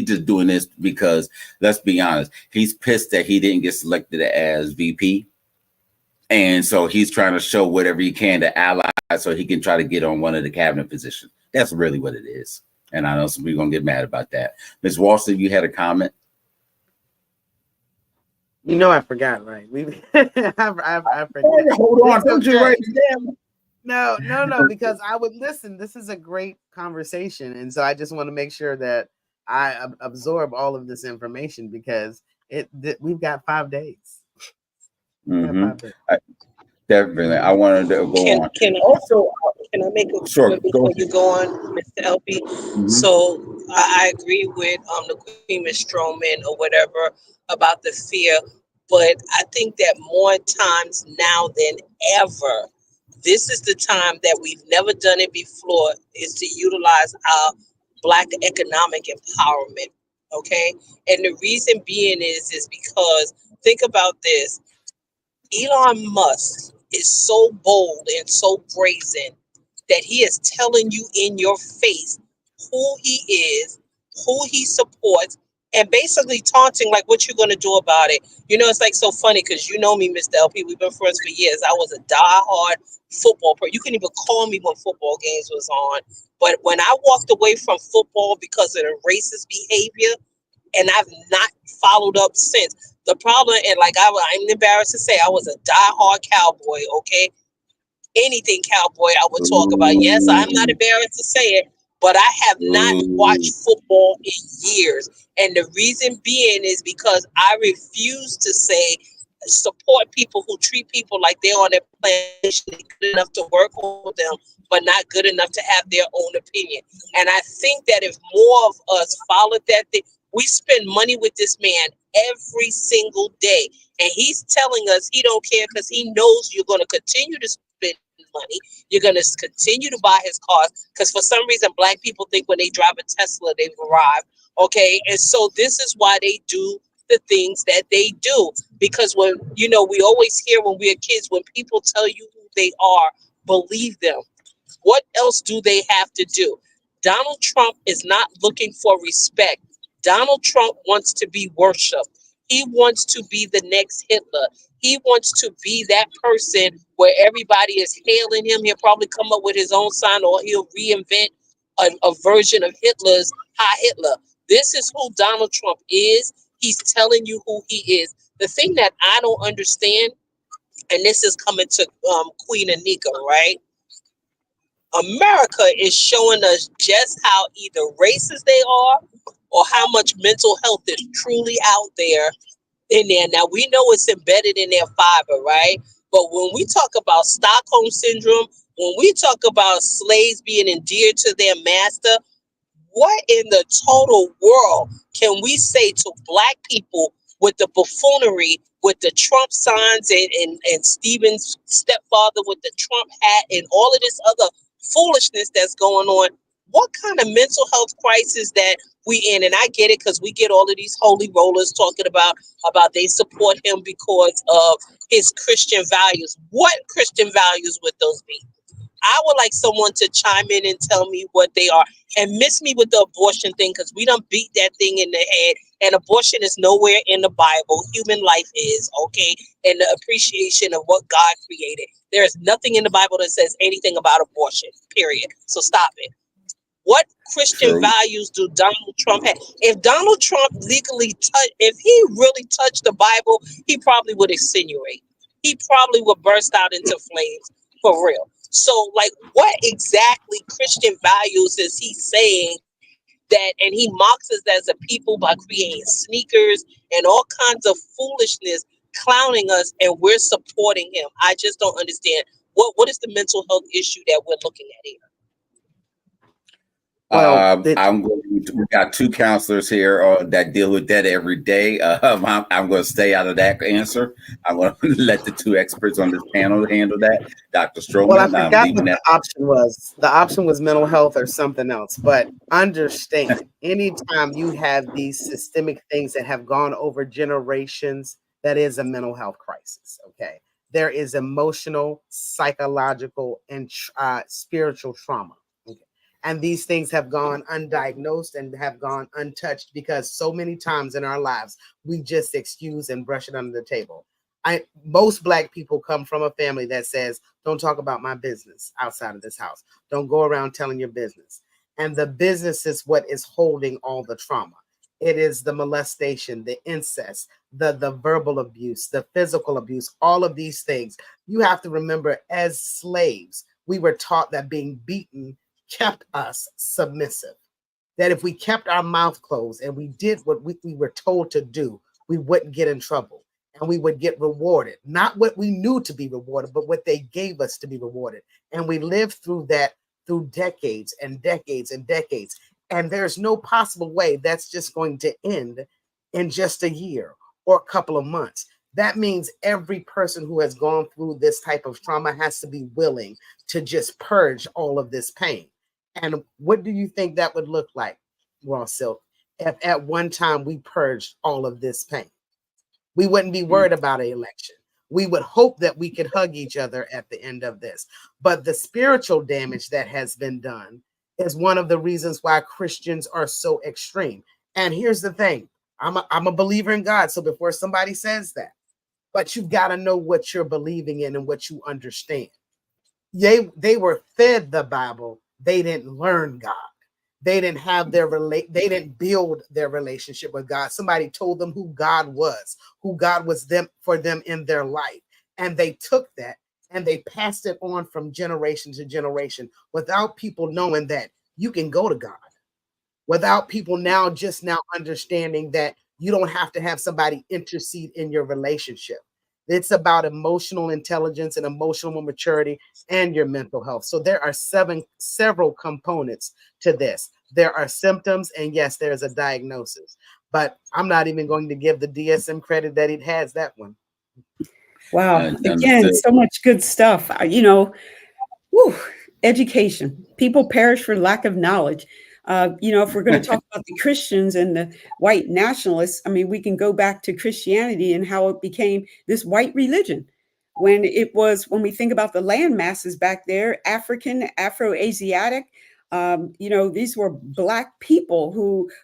S1: just doing this because, let's be honest, he's pissed that he didn't get selected as VP, and so he's trying to show whatever he can to allies so he can try to get on one of the cabinet positions. That's really what it is, and I know some people are gonna get mad about that. Ms. Walston, you had a comment.
S3: I forgot, right? I forget.
S1: Hold on, don't you write it down?
S3: No, because I would listen. This is a great conversation, and so I just want to make sure that I absorb all of this information, because we've got 5 days.
S1: Definitely, I wanted to go on.
S2: Can I make a
S1: Sure,
S2: comment
S1: go
S2: before you go on, Mr. LP?
S1: ahead.
S2: So I agree with the Queen Miss Stroman or whatever about the fear, but I think that more times now than ever, this is the time that we've never done it before is to utilize our Black economic empowerment. Okay, and the reason being is because think about this. Elon Musk is so bold and so brazen that he is telling you in your face who he is, who he supports, and basically taunting like what you're gonna do about it. You know, it's like so funny because you know me, Mr. LP. We've been friends for years. I was a diehard football player. You can even call me when football games was on. But when I walked away from football because of the racist behavior, and I've not followed up since. The problem, and like I'm embarrassed to say, I was a diehard Cowboy. Okay, anything Cowboy I would talk about. Yes, I'm not
S1: Ooh,
S2: embarrassed to say it, but I have not
S1: ooh,
S2: watched football in years. And the reason being is because I refuse to say support people who treat people like they're on their plantation, good enough to work with them, but not good enough to have their own opinion. And I think that if more of us followed that thing, we spend money with this man every single day. And he's telling us he don't care because he knows you're going to continue to spend money. You're going to continue to buy his cars because for some reason, Black people think when they drive a Tesla, they've arrived. Okay. And so this is why they do the things that they do. Because when, you know, we always hear when we're kids, when people tell you who they are, believe them. What else do they have to do? Donald Trump is not looking for respect. Donald Trump wants to be worshiped. He wants to be the next Hitler. He wants to be that person where everybody is hailing him. He'll probably come up with his own sign or he'll reinvent a version of Hitler's Hi Hitler. This is who Donald Trump is. He's telling you who he is. The thing that I don't understand, and this is coming to Queen Anica, right? America is showing us just how either racist they are or how much mental health is truly out there in there. Now we know it's embedded in their fiber, right? But when we talk about Stockholm syndrome, when we talk about slaves being endeared to their master, what in the total world can we say to Black people with the buffoonery, with the Trump signs and Stephen's stepfather with the Trump hat and all of this other foolishness that's going on? What kind of mental health crisis that we in? And I get it because we get all of these holy rollers talking about they support him because of his Christian values. What Christian values would those be? I would like someone to chime in and tell me what they are and miss me with the abortion thing because we don't beat that thing in the head. And abortion is nowhere in the Bible. Human life is, okay? And the appreciation of what God created. There is nothing in the Bible that says anything about abortion, period. So stop it. What Christian
S1: true.
S2: values do Donald Trump have? If Donald Trump if he really touched the Bible, he probably would insinuate. He probably would burst out into flames for real. So, like, what exactly Christian values is he saying that? And he mocks us as a people by creating sneakers and all kinds of foolishness, clowning us, and we're supporting him. I just don't understand what is the mental health issue that we're looking at here.
S3: Well,
S1: We got two counselors here that deal with that every day. I'm going to stay out of that answer. I'm going to let the two experts on this panel handle that. Dr.
S3: well, I
S1: Stroman, I'm
S3: forgot
S1: leaving
S3: what the
S1: that.
S3: option was. The option was mental health or something else. But understand, anytime you have these systemic things that have gone over generations, that is a mental health crisis. Okay. There is emotional, psychological, and spiritual trauma. Okay. And these things have gone undiagnosed and have gone untouched because so many times in our lives, we just excuse and brush it under the table. Most Black people come from a family that says, don't talk about my business outside of this house. Don't go around telling your business. And the business is what is holding all the trauma. It is the molestation, the incest, the verbal abuse, the physical abuse, all of these things. You have to remember, as slaves, we were taught that being beaten kept us submissive. That if we kept our mouth closed and we did what we were told to do, we wouldn't get in trouble. and we would get rewarded, not what we knew to be rewarded, but what they gave us to be rewarded. And we lived through that through decades and decades and decades. And there's no possible way that's just going to end in just a year or a couple of months. That means every person who has gone through this type of trauma has to be willing to just purge all of this pain. And what do you think that would look like, Raw Silk, if at one time we purged all of this pain? We wouldn't be worried about an election. We would hope that we could hug each other at the end of this. But the spiritual damage that has been done is one of the reasons why Christians are so extreme. And here's the thing. I'm a believer in God. So before somebody says that, but you've got to know what you're believing in and what you understand. They were fed the Bible. They didn't learn God. They didn't have they didn't build their relationship with God. Somebody told them who God was for them in their life. And they took that and they passed it on from generation to generation without people knowing that you can go to God, without people now understanding that you don't have to have somebody intercede in your relationship. It's about emotional intelligence and emotional maturity and your mental health. So there are several components to this. There are symptoms, and yes, there's a diagnosis. But I'm not even going to give the DSM credit that it has that one.
S4: Wow. Again, so much good stuff. Education. People perish for lack of knowledge. If we're going to talk about the Christians and the white nationalists, I mean, we can go back to Christianity and how it became this white religion. When we think about the land masses back there, African, Afro-Asiatic, these were Black people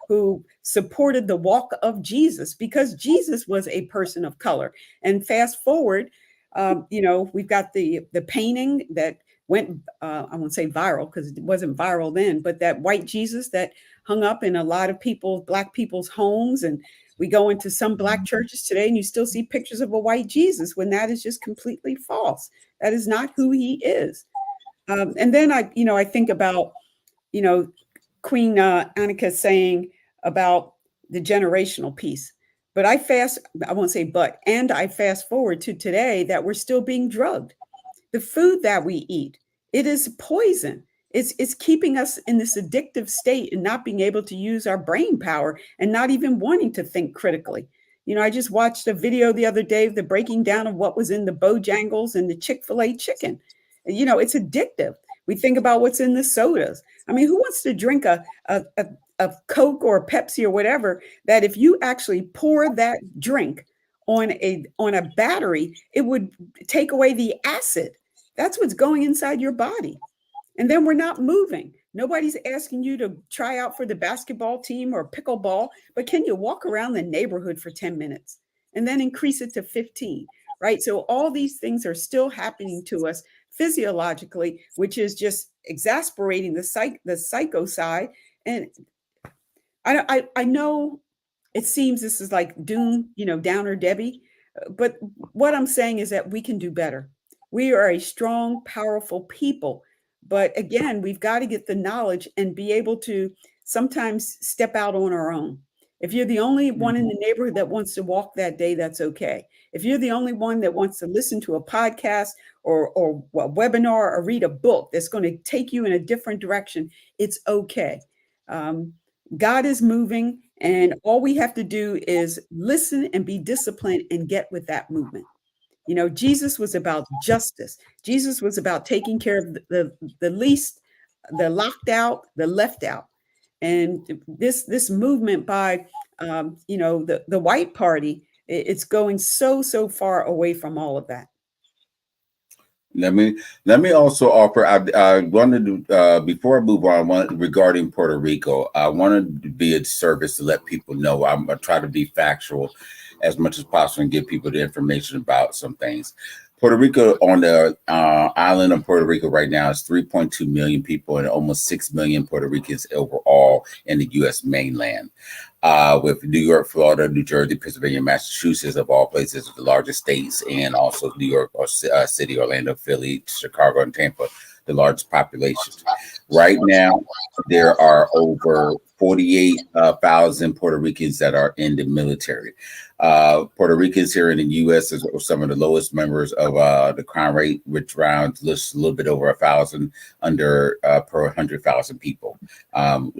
S4: who supported the walk of Jesus because Jesus was a person of color. And fast forward, we've got the painting that went, I won't say viral because it wasn't viral then, but that white Jesus that hung up in a lot of Black people's homes. And we go into some Black churches today and you still see pictures of a white Jesus when that is just completely false. That is not who he is. And then I think about, Queen Anica saying about the generational piece. But I fast forward to today that we're still being drugged. The food that we eat, it is poison. It's keeping us in this addictive state and not being able to use our brain power and not even wanting to think critically. I just watched a video the other day of the breaking down of what was in the Bojangles and the Chick-fil-A chicken. It's addictive. We think about what's in the sodas. I mean, who wants to drink a Coke or a Pepsi or whatever, that if you actually pour that drink on a battery, it would take away the acid. That's what's going inside your body. And then we're not moving. Nobody's asking you to try out for the basketball team or pickleball, but can you walk around the neighborhood for 10 minutes and then increase it to 15, right? So all these things are still happening to us physiologically, which is just exasperating the psycho side. And I know it seems this is like doom, downer Debbie, but what I'm saying is that we can do better. We are a strong, powerful people. But again, we've got to get the knowledge and be able to sometimes step out on our own. If you're the only one in the neighborhood that wants to walk that day, that's okay. If you're the only one that wants to listen to a podcast or a webinar or read a book that's going to take you in a different direction, it's okay. God is moving, and all we have to do is listen and be disciplined and get with that movement. Jesus was about justice. Jesus was about taking care of the least, the locked out, the left out. And this movement by, the white party, it's going so far away from all of that.
S1: Let me also offer. I wanted to before I move on. Regarding Puerto Rico, I wanted to be a service to let people know. I'm gonna try to be factual as much as possible and give people the information about some things. Puerto Rico, on the island of Puerto Rico right now, is 3.2 million people and almost 6 million Puerto Ricans overall in the U.S. mainland. With New York, Florida, New Jersey, Pennsylvania, Massachusetts, of all places, the largest states, and also New York or City, Orlando, Philly, Chicago, and Tampa, the largest populations. Right now, there are over 48,000 Puerto Ricans that are in the military. Puerto Ricans here in the U.S. is some of the lowest members of the crime rate, which rounds lists a little bit over 1,000 under per 100,000 people. Crime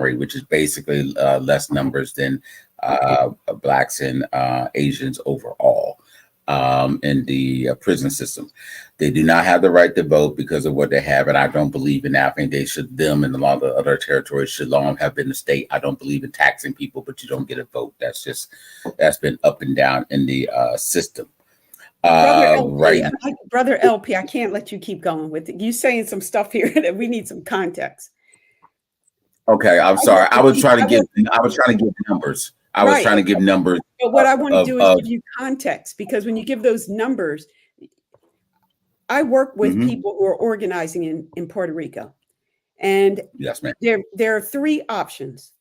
S1: rate, which is basically less numbers than Blacks and Asians overall in the prison system. They do not have the right to vote because of what they have, and I don't believe in that. I think they should, them and a lot of the other territories should long have been the state. I don't believe in taxing people, but you don't get a vote. That's been up and down in the system.
S4: Brother LP, I can't let you keep going with it. You saying some stuff here that we need some context.
S1: Okay, I'm sorry. I was trying to give numbers. I was trying to give numbers.
S4: But what I want to do is give you context, because when you give those numbers, I work with people who are organizing in Puerto Rico, and
S1: yes, ma'am.
S4: There are three options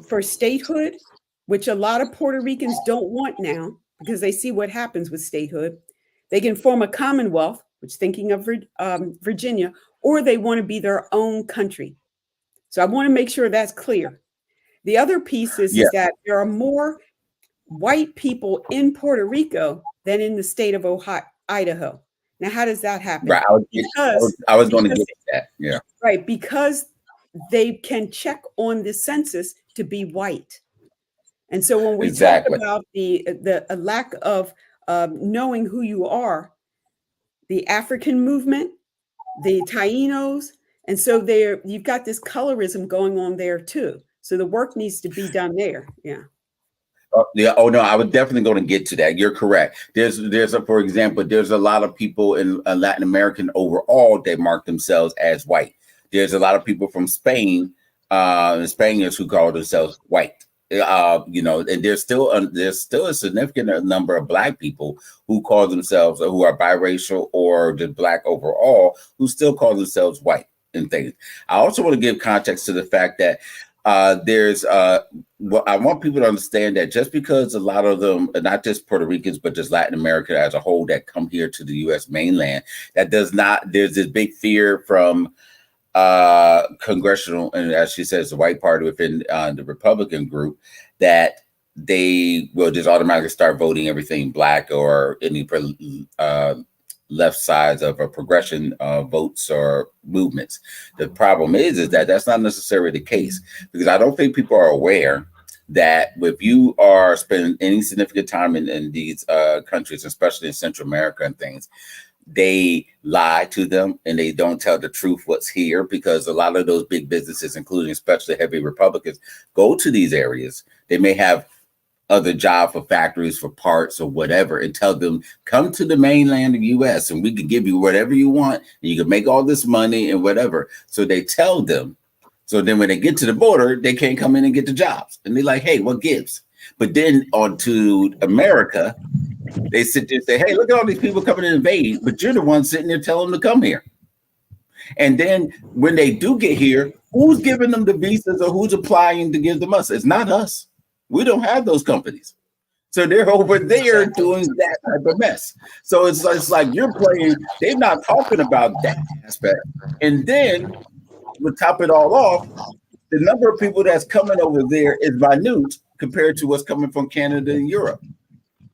S4: for statehood, which a lot of Puerto Ricans don't want now because they see what happens with statehood. They can form a commonwealth, which thinking of Virginia, or they want to be their own country. So I want to make sure that's clear. The other piece is that there are more white people in Puerto Rico than in the state of Idaho. Now, how does that happen?
S1: Right. I was going to get to that. Yeah.
S4: Right. Because they can check on the census to be white. And so when we talk about the lack of knowing who you are, the African movement, the Tainos, and so you've got this colorism going on there too. So the work needs to be done there. Yeah.
S1: Oh no, I was definitely going to get to that. You're correct. For example, there's a lot of people in Latin American overall that mark themselves as white. There's a lot of people from Spain, Spaniards who call themselves white. And there's still a significant number of Black people who call themselves, who are biracial or just Black overall, who still call themselves white and things. I also want to give context to the fact that I want people to understand that just because a lot of them, not just Puerto Ricans, but just Latin America as a whole that come here to the U.S. mainland, there's this big fear from congressional, and as she says, the white party within the Republican group, that they will just automatically start voting everything Black or any left sides of a progression votes or movements. The problem is that that's not necessarily the case, because I don't think people are aware that if you are spending any significant time in these countries, especially in Central America and things, they lie to them and they don't tell the truth what's here, because a lot of those big businesses, including especially heavy Republicans, go to these areas. They may have other job for factories, for parts or whatever, and tell them, come to the mainland of the US and we can give you whatever you want and you can make all this money and whatever. So they tell them. So then when they get to the border, they can't come in and get the jobs. And they're like, hey, what gives? But then on to America, they sit there and say, hey, look at all these people coming to invade, but you're the one sitting there telling them to come here. And then when they do get here, who's giving them the visas or who's applying to give them us? It's not us. We don't have those companies. So they're over there doing that type of mess. So it's like you're playing, they're not talking about that aspect. And then to top it all off, the number of people that's coming over there is minute compared to what's coming from Canada and Europe.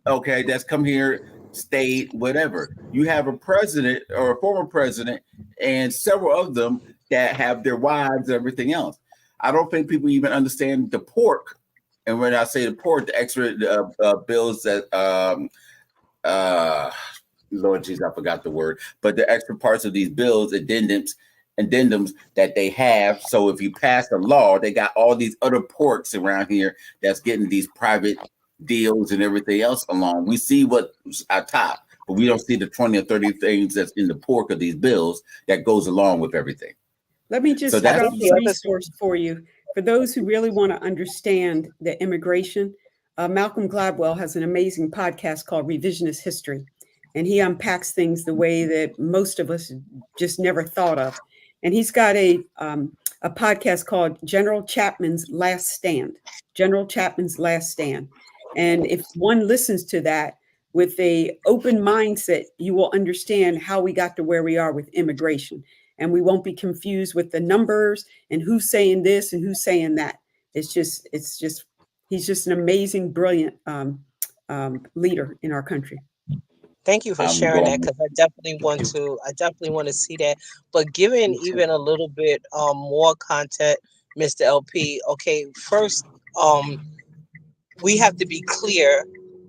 S1: Okay, that's come here, stayed, whatever. You have a president or a former president and several of them that have their wives and everything else. I don't think people even understand the pork. And when I say the pork, the extra bills that, Lord Jesus, I forgot the word, but the extra parts of these bills, addendums that they have. So if you pass a law, they got all these other porks around here that's getting these private deals and everything else along. We see what's at top, but we don't see the 20 or 30 things that's in the pork of these bills that goes along with everything.
S4: Let me just drop a resource for you. For those who really want to understand the immigration, Malcolm Gladwell has an amazing podcast called Revisionist History, and he unpacks things the way that most of us just never thought of. And he's got a podcast called General Chapman's Last Stand. General Chapman's Last Stand. And if one listens to that with a open mindset, you will understand how we got to where we are with immigration. and we won't be confused with the numbers and who's saying this and who's saying that. It's just he's just an amazing, brilliant leader in our country.
S2: Thank you for
S1: I'm
S2: sharing that,
S1: going.
S2: because I definitely want to see that. But giving even a little bit more content, Mr. LP. Okay, first, we have to be clear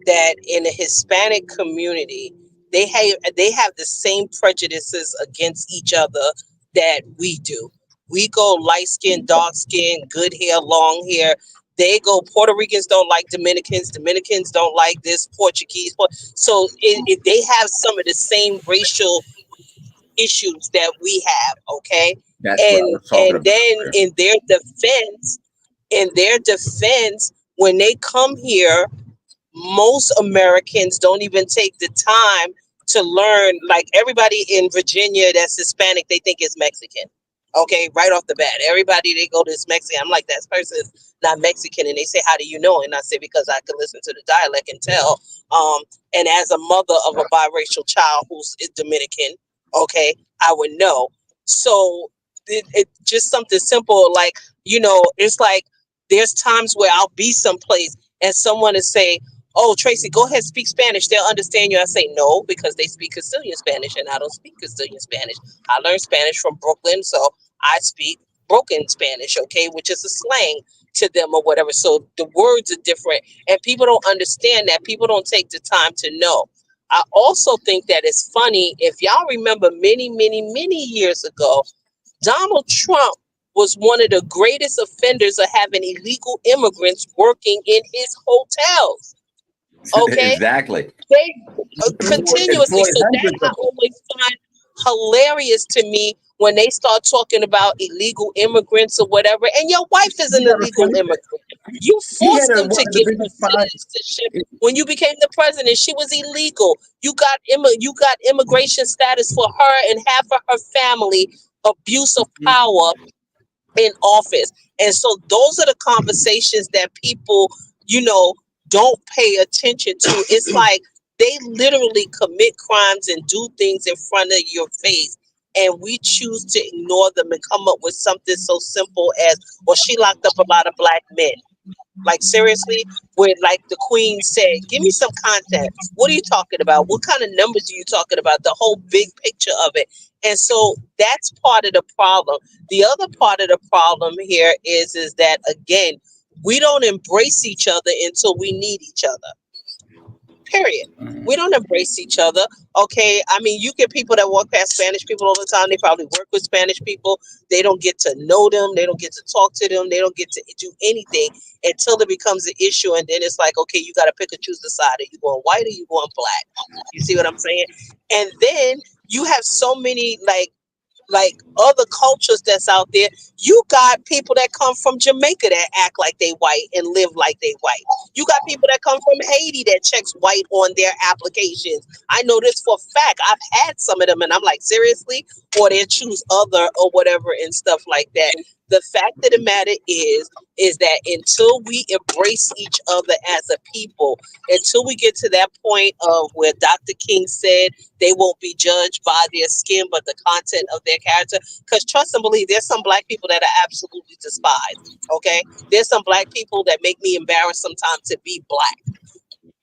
S2: that in the Hispanic community, they have the same prejudices against each other that we do. We go light skin, dark skin, good hair, long hair. They go Puerto Ricans don't like Dominicans. Dominicans don't like this Portuguese. So they have some of the same racial issues that we have. Okay,
S1: That's what I
S2: and
S1: was talking about
S2: then
S1: earlier.
S2: in their defense, when they come here, most Americans don't even take the time to learn. Like everybody in Virginia that's Hispanic, they think it's Mexican. Okay, right off the bat, everybody they go to is Mexican. I'm like, that person is not Mexican, and they say, "How do you know?" And I say, "Because I can listen to the dialect and tell." And as a mother of a biracial child who's Dominican, okay, I would know. So it just something simple, like, it's like there's times where I'll be someplace and someone is say, "Oh, Tracy, go ahead, speak Spanish. They'll understand you." I say, "No, because they speak Castilian Spanish and I don't speak Castilian Spanish. I learned Spanish from Brooklyn, so I speak broken Spanish, okay, which is a slang to them or whatever. So the words are different, and people don't understand that. People don't take the time to know. I also think that it's funny, if y'all remember many, many, many years ago, Donald Trump was one of the greatest offenders of having illegal immigrants working in his hotels. Okay,
S1: Exactly.
S2: they continuously.
S1: Employed
S2: So that
S1: hundreds
S2: I
S1: of them.
S2: always find hilarious to me when they start talking about illegal immigrants or whatever. And your wife is an
S1: You know, the
S2: illegal
S1: funny thing,
S2: immigrant. You
S1: he had
S2: forced them
S1: one
S2: to
S1: of the
S2: give her
S1: biggest fines.
S2: citizenship when you became the president. She was illegal. You got immigration status for her and half of her family. Abuse of power in office. And so those are the conversations that people, don't pay attention to. It's like they literally commit crimes and do things in front of your face. And we choose to ignore them and come up with something so simple as, "Well, she locked up a lot of black men." Like, seriously, where, like the Queen said, "Give me some content. What are you talking about? What kind of numbers are you talking about?" The whole big picture of it. And so that's part of the problem. The other part of the problem here is that, again, we don't embrace each other until we need each other. Period. We don't embrace each other. Okay. I mean, you get people that walk past Spanish people all the time. They probably work with Spanish people. They don't get to know them. They don't get to talk to them. They don't get to do anything until it becomes an issue. And then it's like, okay, you got to pick and choose the side. Are you going white or you going black? You see what I'm saying? And then you have so many like other cultures that's out there. You got people that come from Jamaica that act like they white and live like they white. You got people that come from Haiti that checks white on their applications. I know this for a fact. I've had some of them and I'm like, seriously? Or they choose other or whatever and stuff like that. The fact of the matter is that until we embrace each other as a people, until we get to that point of where Dr. King said they won't be judged by their skin, but the content of their character. Because trust and believe, there's some black people that are absolutely despised. Okay, there's some black people that make me embarrassed sometimes to be black,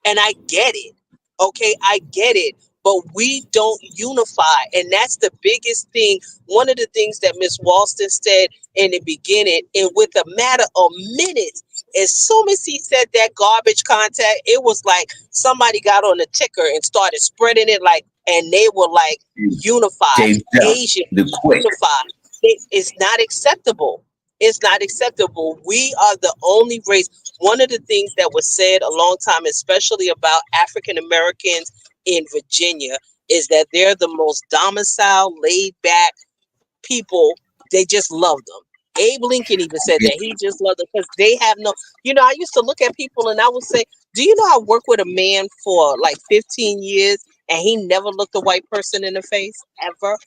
S2: and I get it. Okay, I get it. But we don't unify, and that's the biggest thing. One of the things that Miss Walston said in the beginning, and with a matter of minutes, as soon as he said that garbage content, it was like somebody got on the ticker and started spreading it, like, and they were like, unified,
S1: James Jones,
S2: Asian,
S1: the quick.
S2: unified. It's not acceptable. It's not acceptable. We are the only race. One of the things that was said a long time, especially about African Americans in Virginia, is that they're the most domiciled, laid back people. They just love them. Abe Lincoln even said that he just loved them because they have no, I used to look at people and I would say, do you know I worked with a man for like 15 years and he never looked a white person in the face ever?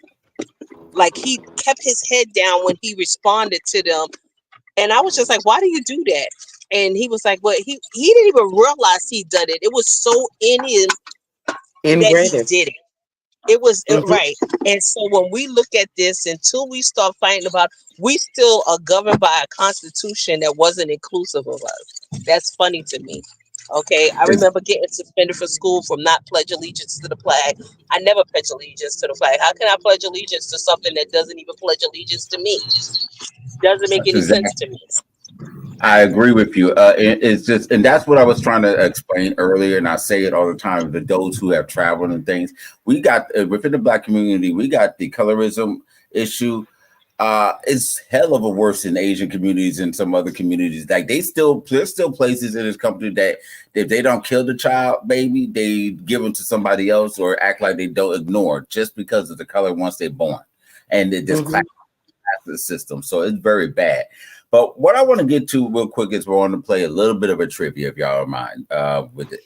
S2: Like, he kept his head down when he responded to them. And I was just like, why do you do that? And he was like, well, he didn't even realize he done it. It was so in him that he
S3: Integrated.
S2: did it. It was
S3: Mhm.
S2: right. And so when we look at this, until we start fighting about, we still are governed by a constitution that wasn't inclusive of us. That's funny to me. Okay, I
S1: It's,
S2: remember getting suspended from school from not pledge allegiance to the flag. I never pledge allegiance to the flag. How can I pledge allegiance to something that doesn't even pledge allegiance to me? Doesn't make
S1: that's
S2: any
S1: exactly.
S2: sense to me.
S1: I agree with you. It's just, and that's what I was trying to explain earlier, and I say it all the time to those who have traveled and things. We got within the Black community, we got the colorism issue. It's hell of a worse in Asian communities and some other communities. Like there's still places in this country that if they don't kill the child baby, they give them to somebody else or act like they don't ignore just because of the color once they're born, and it just
S3: Mhm.
S1: the system. So it's very bad. But what I want to get to real quick is we're going to play a little bit of a trivia, if y'all don't mind, with it.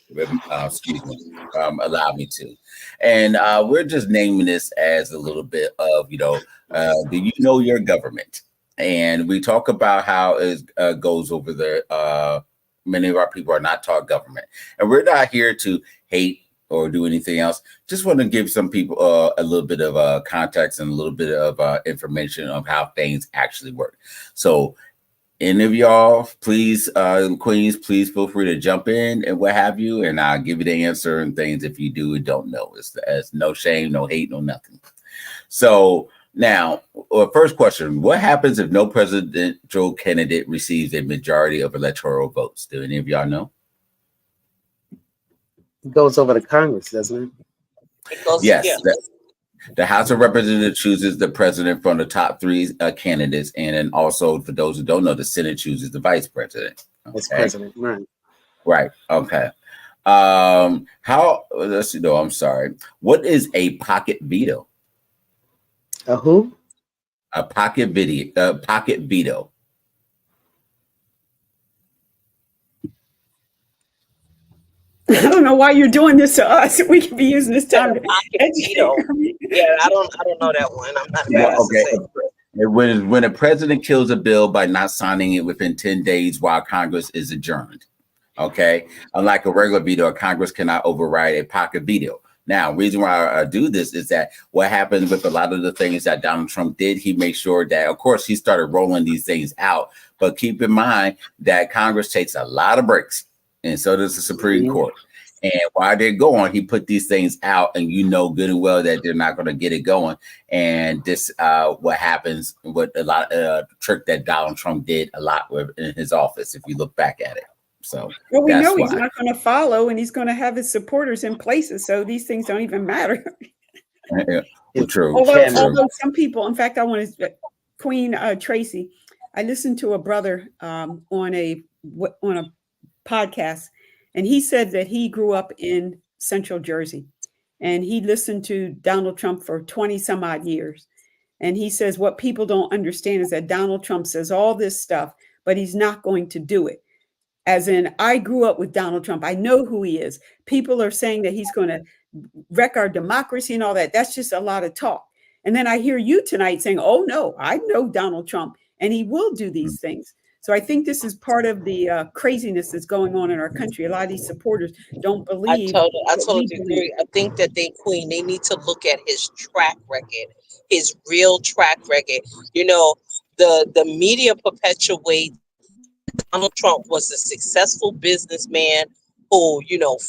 S1: Excuse me, allow me to. And we're just naming this as a little bit of, do you know your government? And we talk about how it goes over there. Many of our people are not taught government. And we're not here to hate or do anything else. Just want to give some people a little bit of context and a little bit of information of how things actually work. So any of y'all, please, queens, please feel free to jump in and what have you, and I'll give you the answer and things if you do or don't know. It's no shame, no hate, no nothing. So now, first question, what happens if no presidential candidate receives a majority of electoral votes? Do any of y'all know?
S3: It goes over to Congress, doesn't it?
S2: It goes,
S1: Yes,
S2: yeah.
S1: the House of Representatives chooses the president from the top three candidates, and then also for those who don't know, the Senate chooses the vice president.
S3: As
S1: Okay,
S3: president, right?
S1: right. Okay. How? Let's see. No, I'm sorry. What is a pocket veto?
S3: A who?
S1: A pocket video. Pocket veto.
S4: I don't know why you're doing this to us. We could be using this time to
S2: Pocket
S4: educate.
S2: veto. Yeah, I don't know that one. I'm not
S1: Well,
S2: embarrassed to
S1: okay.
S2: say.
S1: When a president kills a bill by not signing it within 10 days while Congress is adjourned. Okay. Unlike a regular veto, Congress cannot override a pocket veto. Now, reason why I do this is that what happens with a lot of the things that Donald Trump did, he made sure that, of course, he started rolling these things out. But keep in mind that Congress takes a lot of breaks, and so does the Supreme Court. And while they're going, he put these things out, and you know good and well that they're not going to get it going. And this, what happens with a lot trick that Donald Trump did a lot with in his office, if you look back at it. So
S4: Well, we
S1: that's
S4: know he's
S1: why.
S4: not going to follow, and he's going to have his supporters in places, so these things don't even matter.
S1: Yeah, well,
S3: It's
S1: true.
S4: Although some people, in fact, I want to, Queen Tracey, I listened to a brother on a podcast, and he said that he grew up in Central Jersey, and he listened to Donald Trump for 20 some odd years. And he says what people don't understand is that Donald Trump says all this stuff, but he's not going to do it. As in, I grew up with Donald Trump. I know who he is. People are saying that he's going to wreck our democracy and all that. That's just a lot of talk. And then I hear you tonight saying, oh, no, I know Donald Trump and he will do these things. So I think this is part of the craziness that's going on in our country. A lot of these supporters don't believe
S2: I
S4: what
S2: totally
S4: we believe.
S2: agree. I think that they need to look at his track record, his real track record. You know, the media perpetuate Donald Trump was a successful businessman who,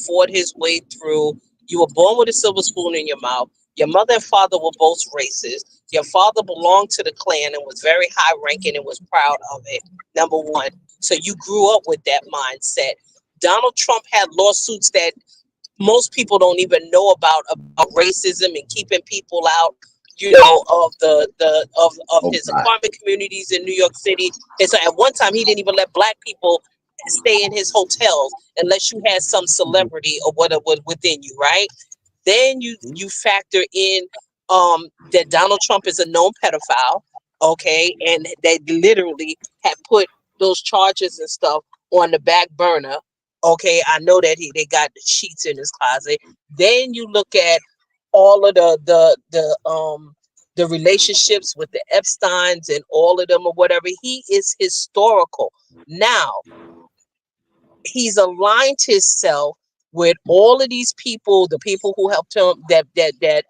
S2: fought his way through. You were born with a silver spoon in your mouth. Your mother and father were both racist. Your father belonged to the Klan and was very high ranking and was proud of it. Number one. So you grew up with that mindset. Donald Trump had lawsuits that most people don't even know about racism and keeping people out, of of his apartment communities in New York City. And so at one time he didn't even let black people stay in his hotels unless you had some celebrity or whatever within you, right? Then you factor in that Donald Trump is a known pedophile, okay, and they literally had put those charges and stuff on the back burner. Okay, I know that they got the sheets in his closet. Then you look at all of the relationships with the Epsteins and all of them or whatever. He is historical. Now, he's aligned himself with all of these people, the people who helped him, that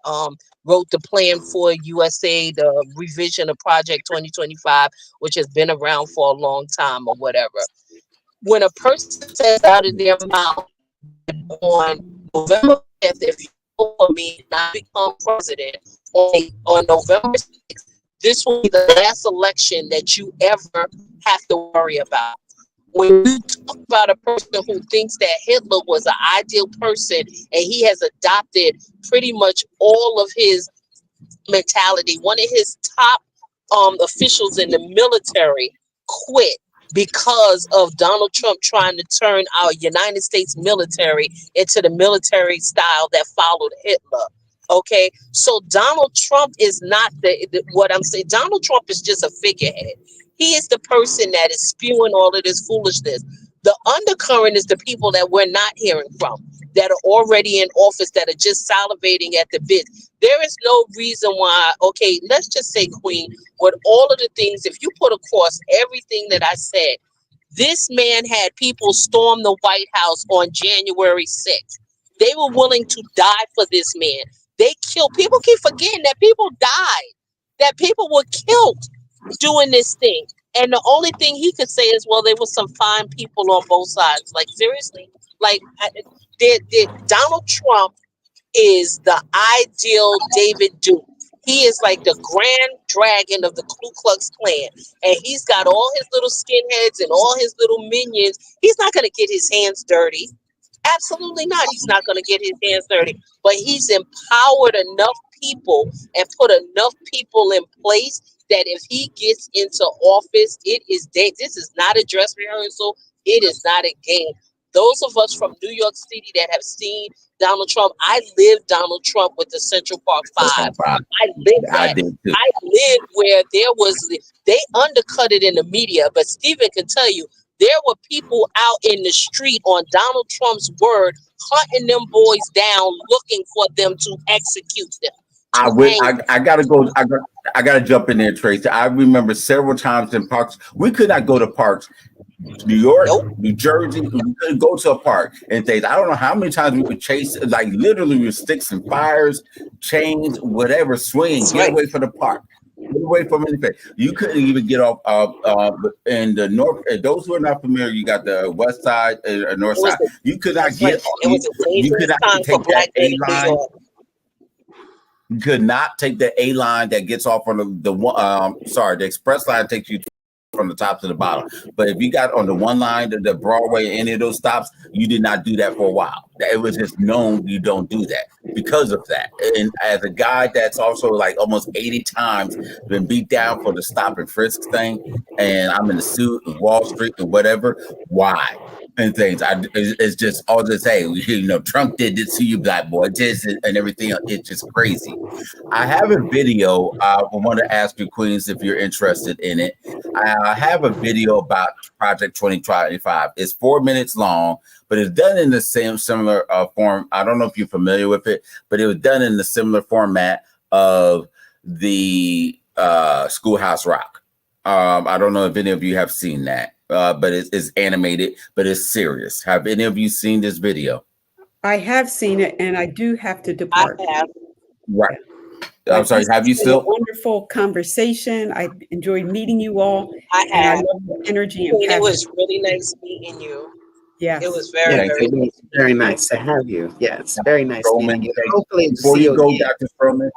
S2: wrote the plan for USA, the revision of Project 2025, which has been around for a long time or whatever. When a person says out of their mouth on November 5th, if you vote for me and I become president on November 6th, this will be the last election that you ever have to worry about. When you talk about a person who thinks that Hitler was an ideal person and he has adopted pretty much all of his mentality, one of his top officials in the military quit because of Donald Trump trying to turn our United States military into the military style that followed Hitler. Okay, so Donald Trump is not what I'm saying. Donald Trump is just a figurehead. He is the person that is spewing all of this foolishness. The undercurrent is the people that we're not hearing from, that are already in office, that are just salivating at the bit. There is no reason why, okay, let's just say, Queen, with all of the things, if you put across everything that I said, this man had people storm the White House on January 6th. They were willing to die for this man. They killed, people keep forgetting that people died, that people were killed doing this thing. And the only thing he could say is, well, there was some fine people on both sides. Like, seriously? Like, did Donald Trump is the ideal David Duke. He is like the grand dragon of the Ku Klux Klan. And he's got all his little skinheads and all his little minions. He's not going to get his hands dirty. Absolutely not. He's not going to get his hands dirty. But he's empowered enough people and put enough people in place that if he gets into office, this is not a dress rehearsal. It is not a game. Those of us from New York City that have seen Donald Trump, I lived Donald Trump with the Central Park Five. I lived that. I lived where they undercut it in the media, but Stephen can tell you, there were people out in the street on Donald Trump's word, hunting them boys down, looking for them to execute them.
S1: I gotta go. I gotta jump in there, Tracy. I remember several times in parks. We could not go to parks. New York, New Jersey, we couldn't go to a park and things. I don't know how many times we would chase, like literally with sticks and fires, chains, whatever, swinging, get away from the park, get away from anything. You couldn't even get off in the north. Those who are not familiar, you got the west side and north side. You could not get. You could not take that A line. You could not take the A line that gets off on the express line takes you from the top to the bottom. But if you got on the one line, the Broadway, any of those stops, you did not do that for a while. It was just known you don't do that because of that. And as a guy that's also like almost 80 times been beat down for the stop and frisk thing, and I'm in the suit and Wall Street and whatever, why? And things. It's just all this, hey, Trump did this to you, black boy, this and everything. It's just crazy. I have a video. I want to ask you, Queens, if you're interested in it. I have a video about Project 2025. It's 4 minutes long, but it's done in the similar form. I don't know if you're familiar with it, but it was done in the similar format of the Schoolhouse Rock. I don't know if any of you have seen that. But it's animated, but it's serious. Have any of you seen this video?
S4: I have seen it, and I do have to depart.
S2: I have.
S1: Right. I'm sorry. Have you still?
S4: A wonderful conversation. I enjoyed meeting you all.
S2: I have.
S4: I love the energy and passion.
S2: It was really nice meeting you.
S4: Yes.
S2: It was very
S3: nice to have you. Yes, very nice meeting you.
S1: Hopefully, before you go, Dr. Stroman.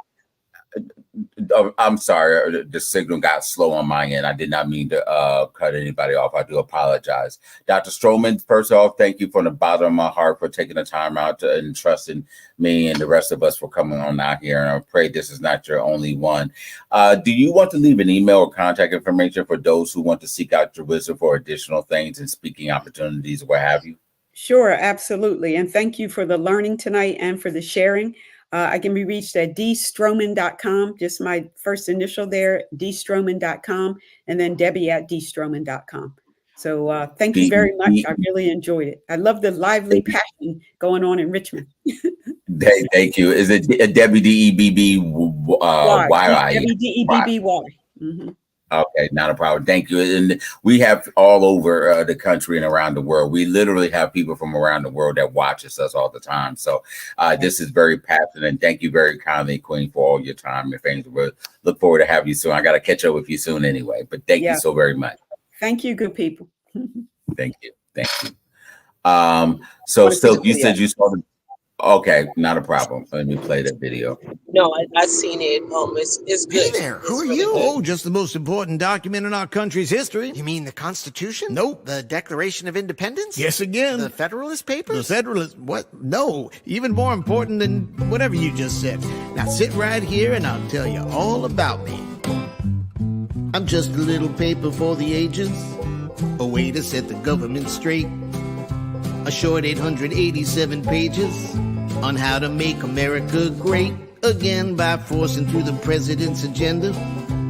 S1: I'm sorry, the signal got slow on my end. I did not mean to cut anybody off. I do apologize. Dr. Stroman, first off, thank you from the bottom of my heart for taking the time out and trusting me and the rest of us for coming on out here. And I pray this is not your only one. Do you want to leave an email or contact information for those who want to seek out your wisdom for additional things and speaking opportunities or what have you?
S4: Sure, absolutely. And thank you for the learning tonight and for the sharing. I can be reached at dstroman.com, just my first initial there, dstroman.com, and then Debbie at dstroman.com. So thank you very much. I really enjoyed it. I love the lively passion going on in Richmond.
S1: Thank you. Is it Debbie, D-E-B-B-Y?
S4: Debbie, D-E-B-B-Y. Mm-hmm.
S1: Okay, not a problem. Thank you. And we have all over the country and around the world. We literally have people from around the world that watches us all the time. So this is very passionate. And thank you very kindly, Queen, for all your time and things. We'll look forward to have you soon. I got to catch up with you soon anyway. But thank you so very much.
S4: Thank you, good people.
S1: Thank you. Thank you. So Silk, you said you saw the. Okay, not a problem. Let me play the video.
S2: No, I seen it. It's good.
S5: Hey there, who are
S2: really
S5: you?
S2: good.
S5: Oh, just the most important document in our country's history.
S6: You mean the Constitution?
S5: Nope.
S6: The Declaration of Independence?
S5: Yes, again.
S6: The Federalist Papers?
S5: The Federalist, what? No, even more important than whatever you just said. Now sit right here and I'll tell you all about me. I'm just a little paper for the ages, a way to set the government straight. A short 887 pages on how to make America great again by forcing through the president's agenda,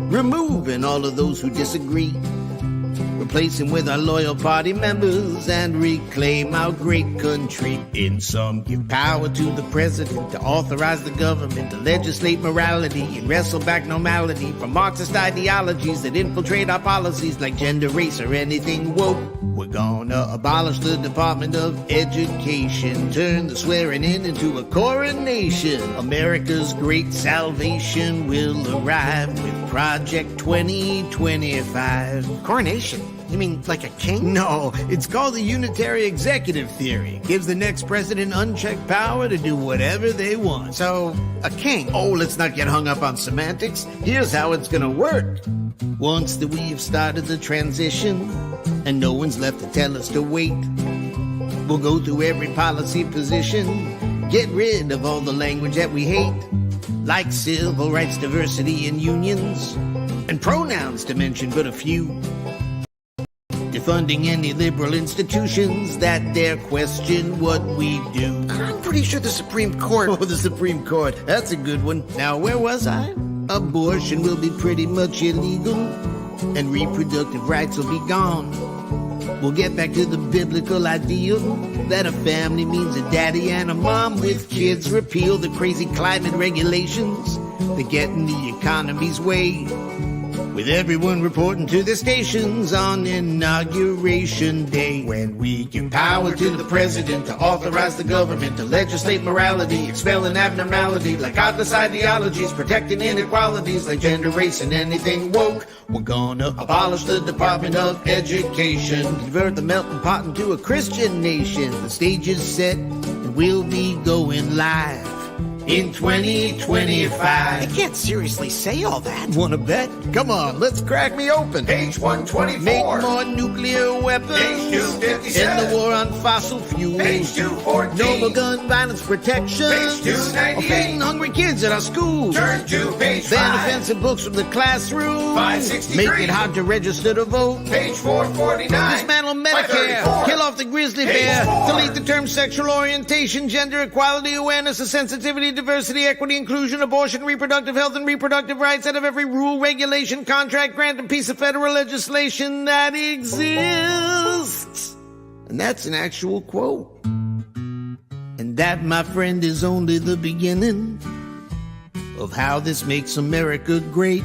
S5: removing all of those who disagree, replacing with our loyal party members, and reclaim our great country. In sum, give power to the president to authorize the government to legislate morality and wrestle back normality from Marxist ideologies that infiltrate our policies like gender, race, or anything woke. We're gonna abolish the Department of Education, turn the swearing in into a coronation. America's great salvation will arrive with Project 2025.
S6: Coronation? You mean like a king?
S5: No, it's called the unitary executive theory. Gives the next president unchecked power to do whatever they want.
S6: So, a king?
S5: Oh, let's not get hung up on semantics. Here's how it's gonna work. Once that we've started the transition, and no one's left to tell us to wait, we'll go through every policy position, get rid of all the language that we hate, like civil rights, diversity, and unions, and pronouns to mention but a few. Defunding any liberal institutions that dare question what we do.
S6: I'm pretty sure the Supreme Court...
S5: Oh, the Supreme Court. That's a good one. Now, where was I? Abortion will be pretty much illegal, and reproductive rights will be gone. We'll get back to the biblical ideal that a family means a daddy and a mom with kids. Repeal the crazy climate regulations that get in the economy's way, with everyone reporting to their stations on Inauguration Day. When we give power to the president to authorize the government to legislate morality, expelling abnormality like godless ideologies, protecting inequalities like gender, race, and anything woke. We're gonna abolish the Department of Education, convert the melting pot into a Christian nation. The stage is set and we'll be going live in 2025.
S6: I can't seriously say all that.
S5: Wanna bet? Come on, let's crack me open.
S7: Page 124.
S5: Make more nuclear weapons.
S7: Page 257.
S5: End the war on fossil fuels.
S7: Page 214.
S5: No more gun violence protection.
S7: Page 298.
S5: Feeding hungry kids at our schools.
S7: Turn to page
S5: Ban
S7: 5.
S5: offensive books from the classroom.
S7: 563.
S5: Make it hard to register to vote.
S7: Page 449.
S5: Dismantle Medicare.
S7: 534.
S5: Kill off the grizzly
S7: Page
S5: bear.
S7: 4.
S5: Delete the term sexual orientation, gender equality, awareness of sensitivity, diversity, equity, inclusion, abortion, reproductive health, and reproductive rights out of every rule, regulation, contract, grant, and piece of federal legislation that exists. And that's an actual quote. And that, my friend, is only the beginning of how this makes America great.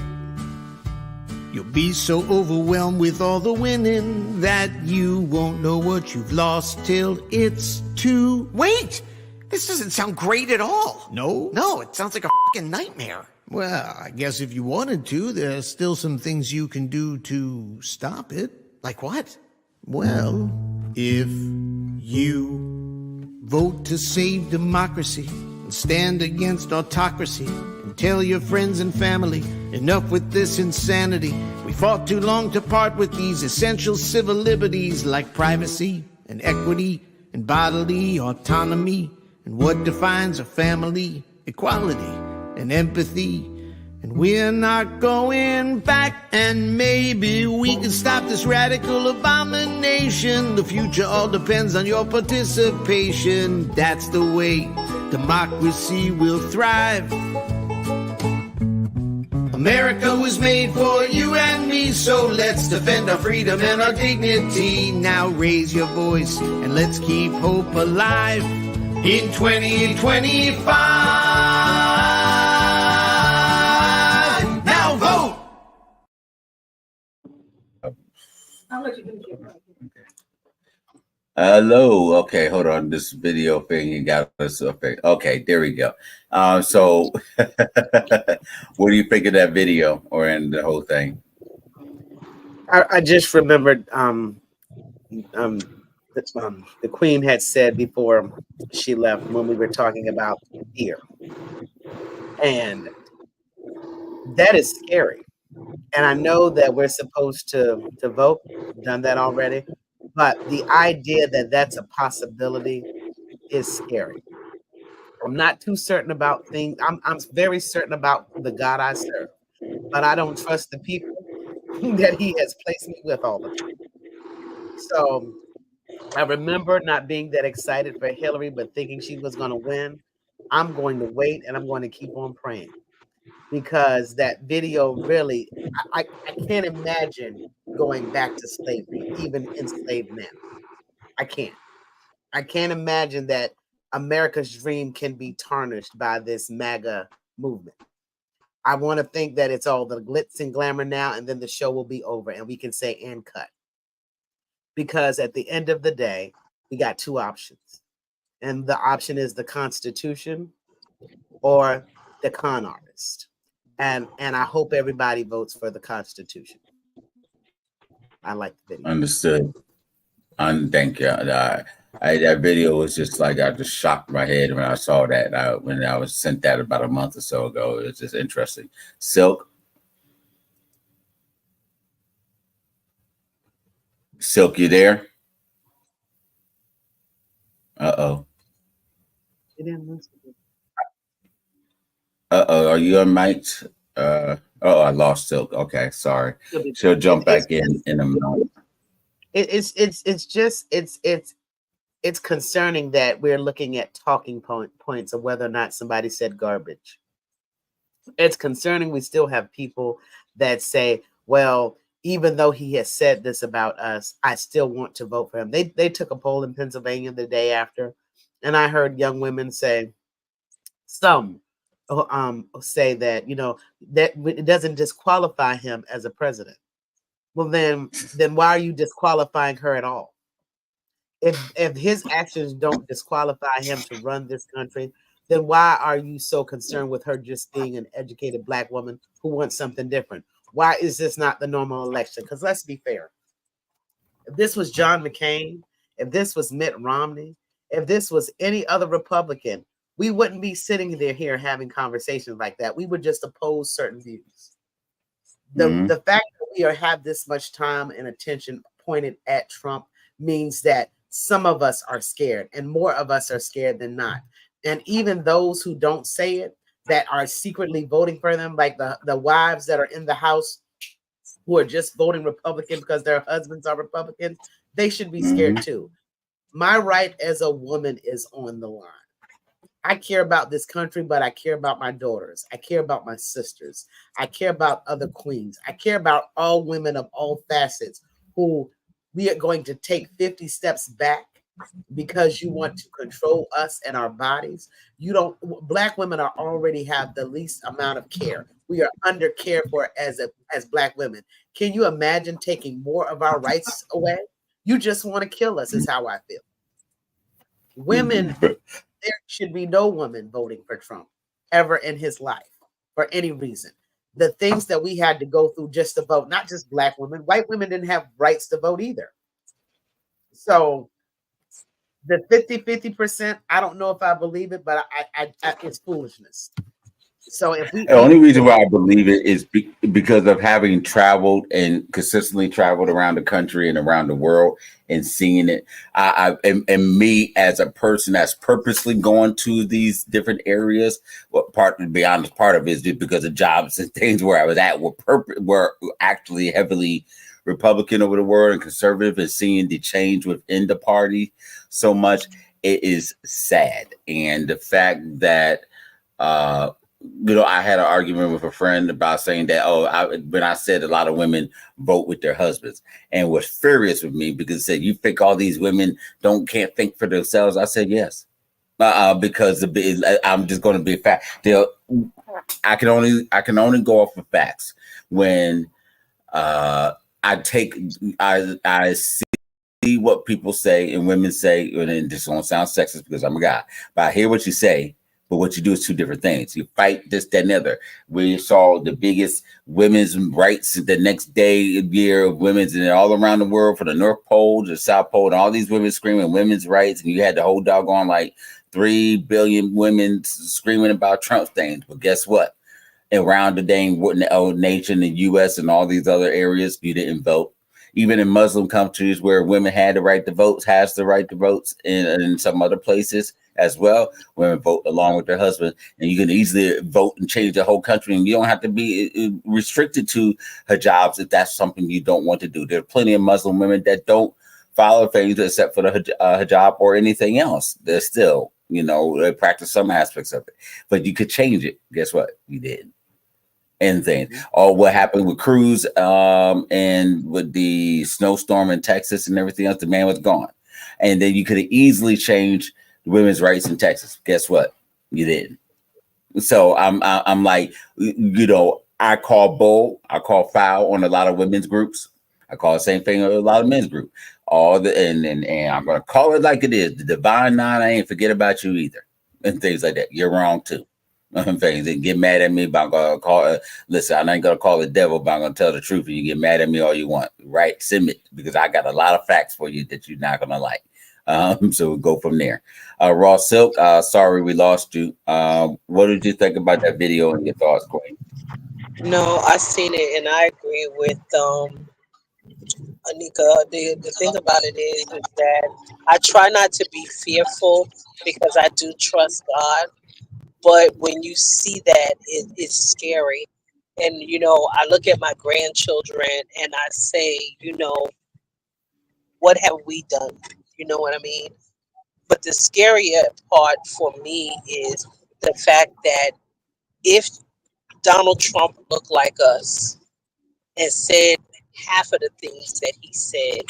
S5: You'll be so overwhelmed with all the winning that you won't know what you've lost till it's too.
S6: Wait! This doesn't sound great at all.
S5: No?
S6: No, it sounds like a fucking nightmare.
S5: Well, I guess if you wanted to, there's still some things you can do to stop it.
S6: Like what?
S5: Well, if you vote to save democracy and stand against autocracy and tell your friends and family, enough with this insanity. We fought too long to part with these essential civil liberties like privacy and equity and bodily autonomy. And what defines a family? Equality and empathy. And we're not going back, and maybe we can stop this radical abomination. The future all depends on your participation. That's the way democracy will thrive. America was made for you and me, so let's defend our freedom and our dignity. Now raise your voice and let's keep hope alive in 2025.
S1: Hello. Okay, hold on. This video thing you got us. Okay, there we go. So, what do you think of that video or in the whole thing?
S3: I just remembered the Queen had said before she left when we were talking about fear, and that is scary. And I know that we're supposed to vote, done that already, but the idea that that's a possibility is scary. I'm not too certain about things. I'm very certain about the God I serve, but I don't trust the people that He has placed me with all the time. So I remember not being that excited for Hillary, but thinking she was going to win. I'm going to wait and I'm going to keep on praying because that video really, I can't imagine going back to slavery, even enslaved now. I can't. I can't imagine that America's dream can be tarnished by this MAGA movement. I want to think that it's all the glitz and glamour now, and then the show will be over and we can say and cut. Because at the end of the day, we got two options. And the option is the Constitution or the con artist. And I hope everybody votes for the Constitution. I like the video.
S1: Understood. Thank you. That video was just like, I just shocked my head when I saw that. When I was sent that about a month or so ago, it's just interesting. Silk, you there? Uh-oh. Are you unmiked? I lost Silk. Okay, sorry. She'll jump back in a moment.
S3: It's concerning that we're looking at talking points of whether or not somebody said garbage. It's concerning we still have people that say, well, even though he has said this about us, I still want to vote for him. They took a poll in Pennsylvania the day after, and I heard young women say, some say that, that it doesn't disqualify him as a president. Well, then why are you disqualifying her at all? If his actions don't disqualify him to run this country, then why are you so concerned with her just being an educated Black woman who wants something different? Why is this not the normal election? Because let's be fair. If this was John McCain, if this was Mitt Romney, if this was any other Republican, we wouldn't be sitting there here having conversations like that. We would just oppose certain views. The fact that we have this much time and attention pointed at Trump means that some of us are scared, and more of us are scared than not. And even those who don't say it, that are secretly voting for them, like the wives that are in the House who are just voting Republican because their husbands are Republicans, they should be scared too. My right as a woman is on the line. I care about this country, but I care about my daughters. I care about my sisters. I care about other queens. I care about all women of all facets who we are going to take 50 steps back because you want to control us and our bodies. Black women already have the least amount of care. We are under cared for as Black women. Can you imagine taking more of our rights away? You just want to kill us, is how I feel. Women, there should be no woman voting for Trump ever in his life for any reason. The things that we had to go through just to vote, not just Black women, white women didn't have rights to vote either. So the 50%, I don't know if I believe it, but I it's foolishness. So
S1: the only reason why I believe it is because of having traveled and consistently traveled around the country and around the world and seeing it. And me as a person that's purposely going to these different areas, to be honest, part of it is just because of jobs and things where I was at were actually heavily Republican over the world and conservative, and seeing the change within the party so much, it is sad. And the fact that I had an argument with a friend about saying that, when I said a lot of women vote with their husbands, and was furious with me because it said, you think all these women can't think for themselves? I said, yes, because I'm just going to be a fact. I can only go off of facts. When I see what people say and women say, and it just won't sound sexist because I'm a guy, but I hear what you say, but what you do is two different things. You fight this, that, and the other. We saw the biggest women's rights the next day, year of women's, and all around the world, from the North Pole to the South Pole, and all these women screaming women's rights, and you had the whole doggone like 3 billion women screaming about Trump things. But guess what? Around the dang nation, the U.S. and all these other areas, you didn't vote. Even in Muslim countries where women had the right to vote, has the right to vote, in some other places as well, women vote along with their husband, and you can easily vote and change the whole country, and you don't have to be restricted to hijabs if that's something you don't want to do. There are plenty of Muslim women that don't follow things except for the hijab or anything else. They're still, they practice some aspects of it, but you could change it. Guess what? You did. And things. Or what happened with Cruz and with the snowstorm in Texas and everything else, the man was gone. And then you could have easily changed women's rights in Texas. Guess what? You didn't. So I'm like, I call bull, I call foul on a lot of women's groups. I call the same thing on a lot of men's groups. And I'm gonna call it like it is. The divine nine, I ain't forget about you either. And things like that. You're wrong too. Things and get mad at me about gonna call. Listen, I ain't gonna call the devil, but I'm gonna tell the truth. And you get mad at me all you want, right? Send it, because I got a lot of facts for you that you're not gonna like. So we'll go from there. Raw Silk, sorry we lost you. What did you think about that video and your thoughts, Queen?
S2: No, I seen it and I agree with Anika. The thing about it is that I try not to be fearful because I do trust God. But when you see that, it's scary. And, I look at my grandchildren and I say, what have we done? You know what I mean? But the scarier part for me is the fact that if Donald Trump looked like us and said half of the things that he said,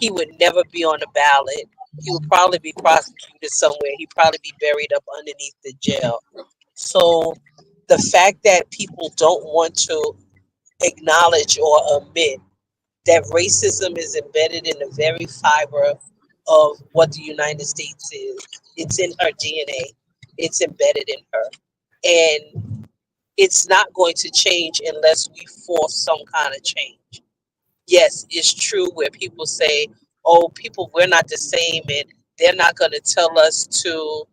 S2: he would never be on the ballot. He would probably be prosecuted somewhere. He'd probably be buried up underneath the jail. So the fact that people don't want to acknowledge or admit that racism is embedded in the very fiber of what the United States is, it's in her DNA, it's embedded in her. And it's not going to change unless we force some kind of change. Yes, it's true where people say, oh, we're not the same, and they're not going to tell us to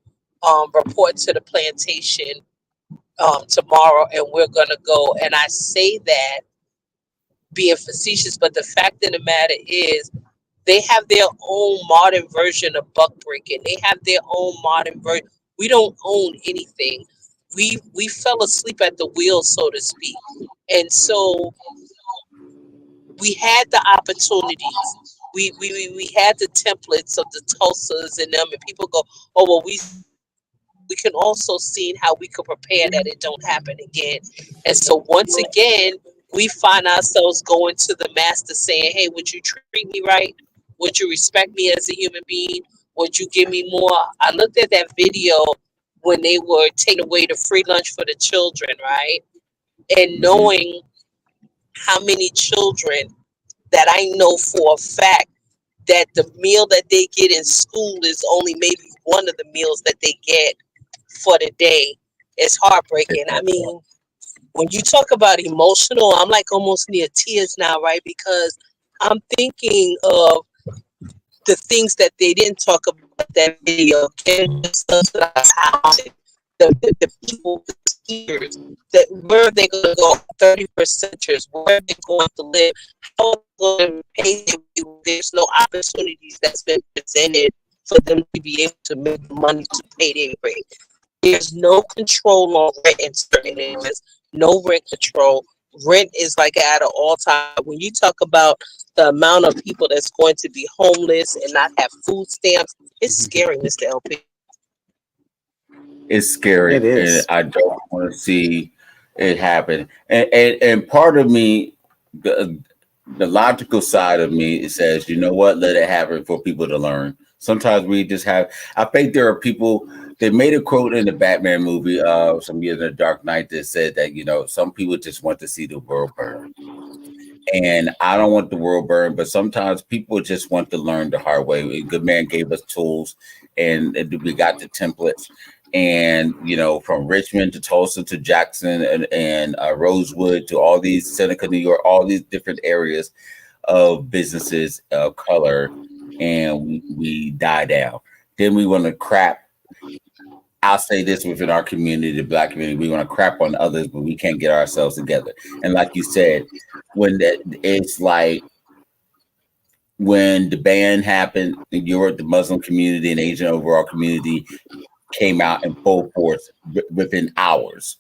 S2: report to the plantation tomorrow, and we're going to go. And I say that being facetious, but the fact of the matter is they have their own modern version of buck breaking. They have their own modern version. We don't own anything. We fell asleep at the wheel, so to speak. And so we had the opportunities. We had the templates of the Tulsas and them, and people go, oh, well, we can also see how we could prepare that it don't happen again. And so once again, we find ourselves going to the master saying, hey, would you treat me right? Would you respect me as a human being? Would you give me more? I looked at that video when they were taking away the free lunch for the children, right? And knowing how many children that I know for a fact that the meal that they get in school is only maybe one of the meals that they get for the day. It's heartbreaking. I mean, when you talk about emotional, I'm like almost near tears now, right? Because I'm thinking of the things that they didn't talk about that video. The people, the teachers, that where are they going to go? 30%ers, where are they going to live? How are they going to pay them? There's no opportunities that's been presented for them to be able to make the money to pay their rent. There's no control on rent in certain areas, no rent control. Rent is like at an all-time. When you talk about the amount of people that's going to be homeless and not have food stamps, it's scary, Mr. LP.
S1: It's scary.
S3: It is.
S1: And I don't want to see it happen. And part of me, the logical side of me, it says, you know what, let it happen for people to learn. Sometimes we just have, I think there are people, they made a quote in the Batman movie some years in the Dark Knight that said that, some people just want to see the world burn. And I don't want the world burned, but sometimes people just want to learn the hard way. A good man gave us tools, and we got the templates. And from Richmond to Tulsa to Jackson and Rosewood to all these Seneca, New York, all these different areas of businesses of color, and we die down. Then we want to crap. I'll say this within our community, the Black community, we want to crap on others, but we can't get ourselves together. And like you said, it's like when the ban happened in Europe, the Muslim community and Asian overall community came out in full force within hours.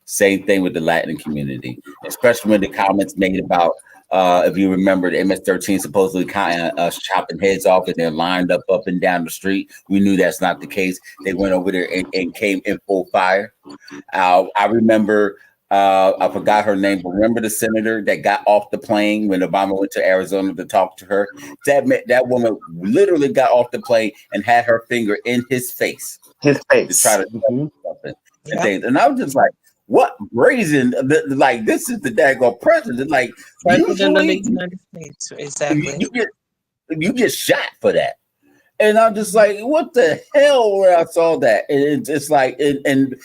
S1: Same thing with the Latin community, especially when the comments made about, if you remember, the MS-13 supposedly chopping heads off, and they're lined up and down the street. We knew that's not the case. They went over there and came in full fire. I remember, I forgot her name, but remember the senator that got off the plane when Obama went to Arizona to talk to her? That woman literally got off the plane and had her finger in his face.
S3: His face.
S1: To try to do something. And things. And I was just like, what brazen, like, this is the daggone president. Like,
S2: President of the United States. Exactly.
S1: You get shot for that. And I'm just like, what the hell when I saw that? And it's just like, and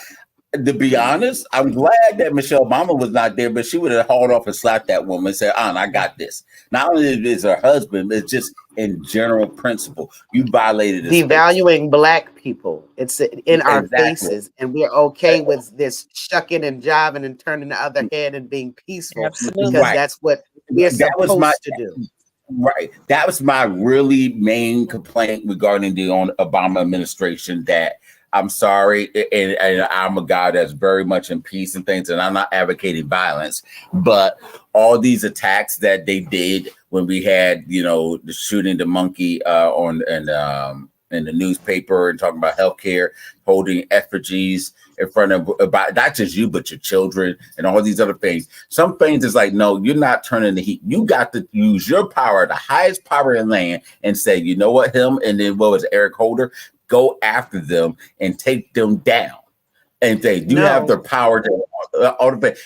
S1: to be honest, I'm glad that Michelle Obama was not there, but she would have hauled off and slapped that woman and said, I got this. Not only is her husband, it's just in general principle. You violated this.
S3: Devaluing Black people. It's in our faces, and we're okay with this shucking and jiving and turning the other head and being peaceful.
S2: Absolutely.
S3: Because
S1: Right.
S3: that's what we're supposed to do.
S1: Right. That was my really main complaint regarding the Obama administration, that I'm sorry, and I'm a guy that's very much in peace and things, and I'm not advocating violence, but all these attacks that they did when we had, the shooting the monkey in the newspaper and talking about healthcare, holding effigies in front of about not just you but your children and all these other things. Some things is like, no, you're not turning the heat. You got to use your power, the highest power in land, and say, you know what, him and then what was it, Eric Holder, go after them and take them down. And they have the power to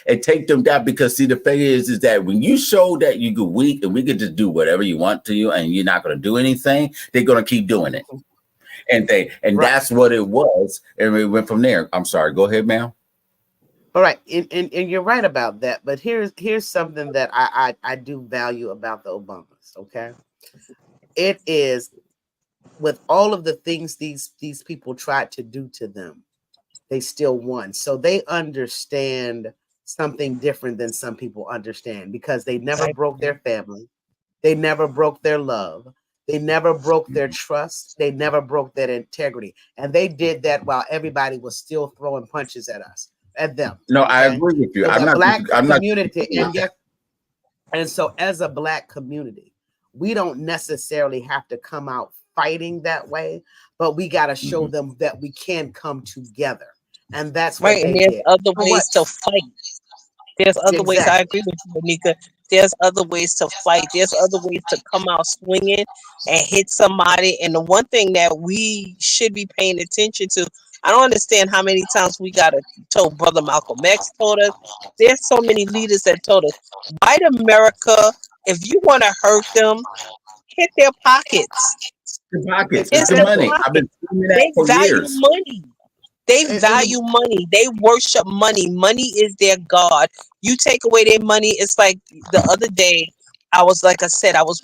S1: and take them down, because see, the thing is that when you show that you get weak and we can just do whatever you want to you and you're not going to do anything, they're going to keep doing it. And that's what it was. And we went from there. I'm sorry. Go ahead, ma'am.
S3: All right. And you're right about that. But here's something that I do value about the Obamas. Okay. It is, with all of the things these people tried to do to them, they still won. So they understand something different than some people understand, because they never broke their family. They never broke their love. They never broke their trust. They never broke their integrity. And they did that while everybody was still throwing punches at them.
S1: No, okay? I agree with you.
S3: So
S1: I'm not
S3: community. And so as a Black community, we don't necessarily have to come out fighting that way, but we got to show them that we can come together. And that's what
S2: right. And there's other ways to fight. There's other ways. I agree with you, Anica. There's other ways to fight. There's other ways to come out swinging and hit somebody. And the one thing that we should be paying attention to, I don't understand how many times we got to told Brother Malcolm X told us. There's so many leaders that told us, white America, if you want to hurt them, hit their pockets.
S1: The pockets. It's the money. I've been doing that for years.
S2: Money. They value money. They worship money. Money is their God. You take away their money. It's like the other day, I was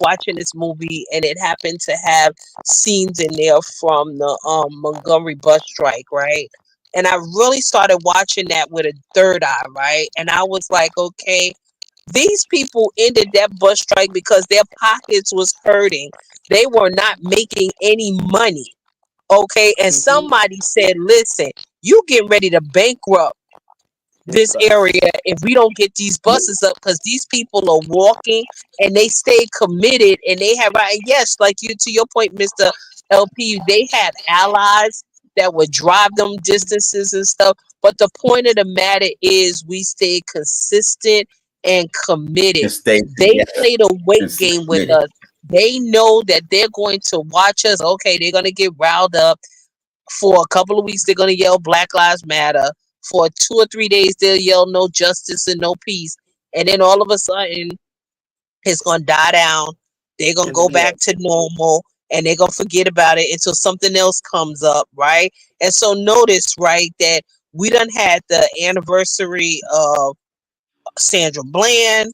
S2: watching this movie, and it happened to have scenes in there from the Montgomery bus strike, right? And I really started watching that with a third eye, right? And I was like, okay, these people ended that bus strike because their pockets was hurting. They were not making any money. Okay, and somebody said, listen, you getting ready to bankrupt this area if we don't get these buses up, because these people are walking and they stay committed, and they have, yes, like you, to your point, Mr. LP, they had allies that would drive them distances and stuff. But the point of the matter is we stay consistent and committed. They played a weight game with us. They know that they're going to watch us. Okay, they're going to get riled up. For a couple of weeks, they're going to yell Black Lives Matter. For 2 or 3 days, they'll yell no justice and no peace. And then all of a sudden, It's gonna die down. They're gonna go back to normal, and they're gonna forget about it until something else comes up, right? And so notice, right, that we done had the anniversary of Sandra Bland,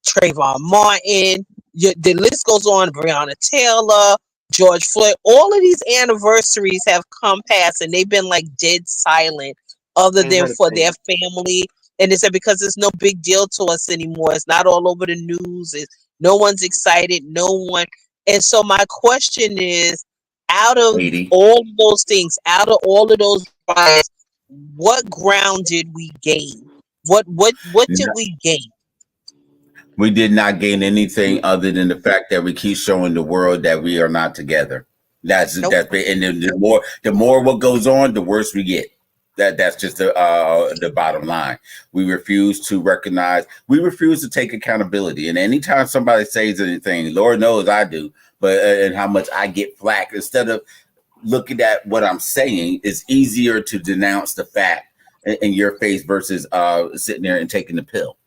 S2: Trayvon Martin, the list goes on, Breonna Taylor, George Floyd. All of these anniversaries have come past and they've been like dead silent, other than for their family. And they said because it's no big deal to us anymore. It's not all over the news. No one's excited. No one. And so my question is, out of
S1: 80.
S2: all of those things, out of all of those riots, what ground did we gain? What did we gain?
S1: We did not gain anything other than the fact that we keep showing the world that we are not together. That's and the more what goes on, the worse we get. That's just the bottom line. We refuse to recognize. We refuse to take accountability. And anytime somebody says anything, Lord knows I do, but and how much I get flack, instead of looking at what I'm saying, it's easier to denounce the fact in your face versus sitting there and taking the pill.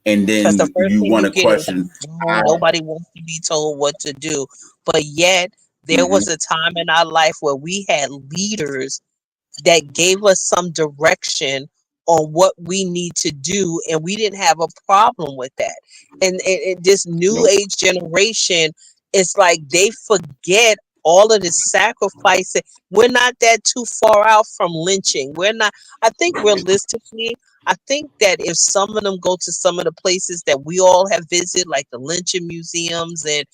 S1: And then you want to question.
S2: Nobody wants to be told what to do, but yet there was a time in our life where we had leaders that gave us some direction on what we need to do, and we didn't have a problem with that. And this new age generation, it's like they forget all of the sacrifice. We're not that too far out from lynching. We're not. I think realistically, I think that if some of them go to some of the places that we all have visited, like the lynching museums and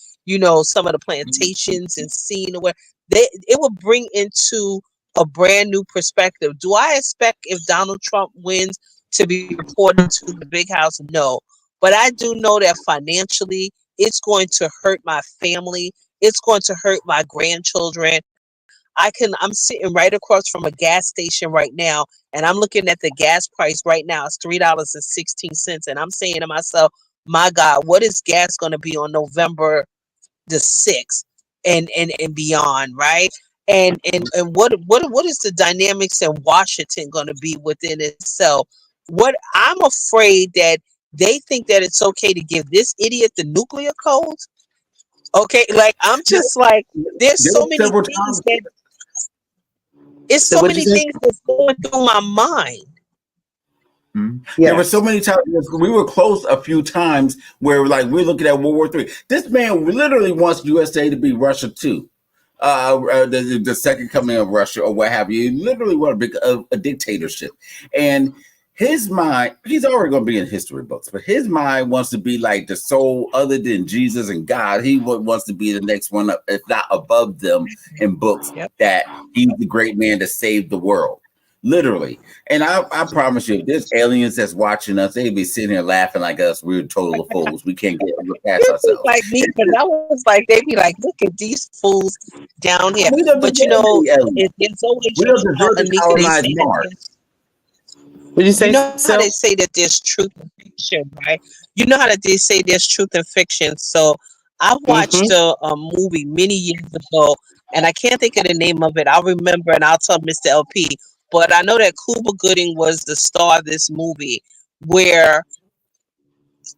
S2: some of the plantations and seen where it will bring into a brand new perspective. Do I expect if Donald Trump wins to be reported to the big house? No, but I do know that financially it's going to hurt my family. It's going to hurt my grandchildren. I'm sitting right across from a gas station right now, and I'm looking at the gas price right now. It's $3.16. And I'm saying to myself, my God, what is gas going to be on November the 6th and beyond, right? And what is the dynamics in Washington going to be within itself? What I'm afraid that they think that it's okay to give this idiot the nuclear codes. Okay, like I'm just like, there's so many things that it's so many things that's going through my mind.
S1: There were so many times we were close a few times where we're looking at World War III. This man literally wants USA to be Russia too. The second coming of Russia or what have you. He literally want a dictatorship. And his mind, he's already going to be in history books, but his mind wants to be like the soul other than Jesus and God. He wants to be the next one up, if not above them in books, that he's the great man that saved the world. Literally. And I promise you, if there's aliens that's watching us, they'd be sitting here laughing like us. We're total fools. We can't get past ourselves.
S2: Like me, because I was like, they'd be like, look at these fools down here. But it's always
S3: Would you say?
S2: You know how they say that there's truth and fiction, right? You know how that they say there's truth and fiction. So I watched a movie many years ago, and I can't think of the name of it. I'll remember, and I'll tell Mr. LP. But I know that Cuba Gooding was the star of this movie, where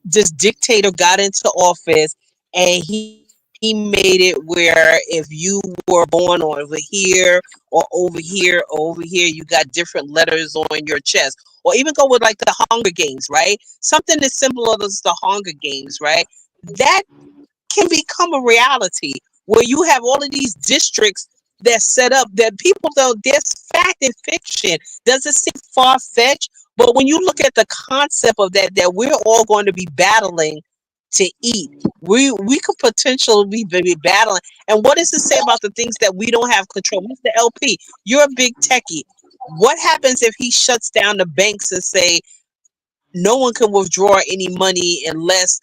S2: this dictator got into office, and he made it where if you were born over here or over here or over here, you got different letters on your chest. Or even go with like the Hunger Games, right? Something as simple as the Hunger Games, right? That can become a reality where you have all of these districts that set up that people don't. There's fact and fiction. Doesn't seem far-fetched, but when you look at the concept of that we're all going to be battling to eat, we could potentially be battling. And what does it say about the things that we don't have control? Mr. LP, you're a big techie. What happens if he shuts down the banks and say no one can withdraw any money unless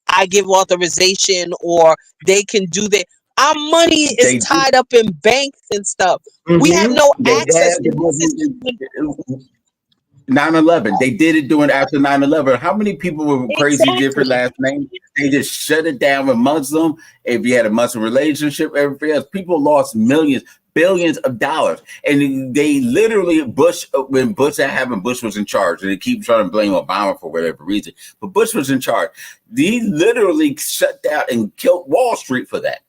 S2: I give authorization, or they can do that? Our money is tied up in banks and stuff. We have no access to this.
S1: 9/11. They did it doing after 9/11. How many people were crazy different last names? They just shut it down with Muslim. If you had a Muslim relationship, everything else, people lost millions, billions of dollars. And they literally, when Bush was in charge, and they keep trying to blame Obama for whatever reason, but Bush was in charge. He literally shut down and killed Wall Street for that.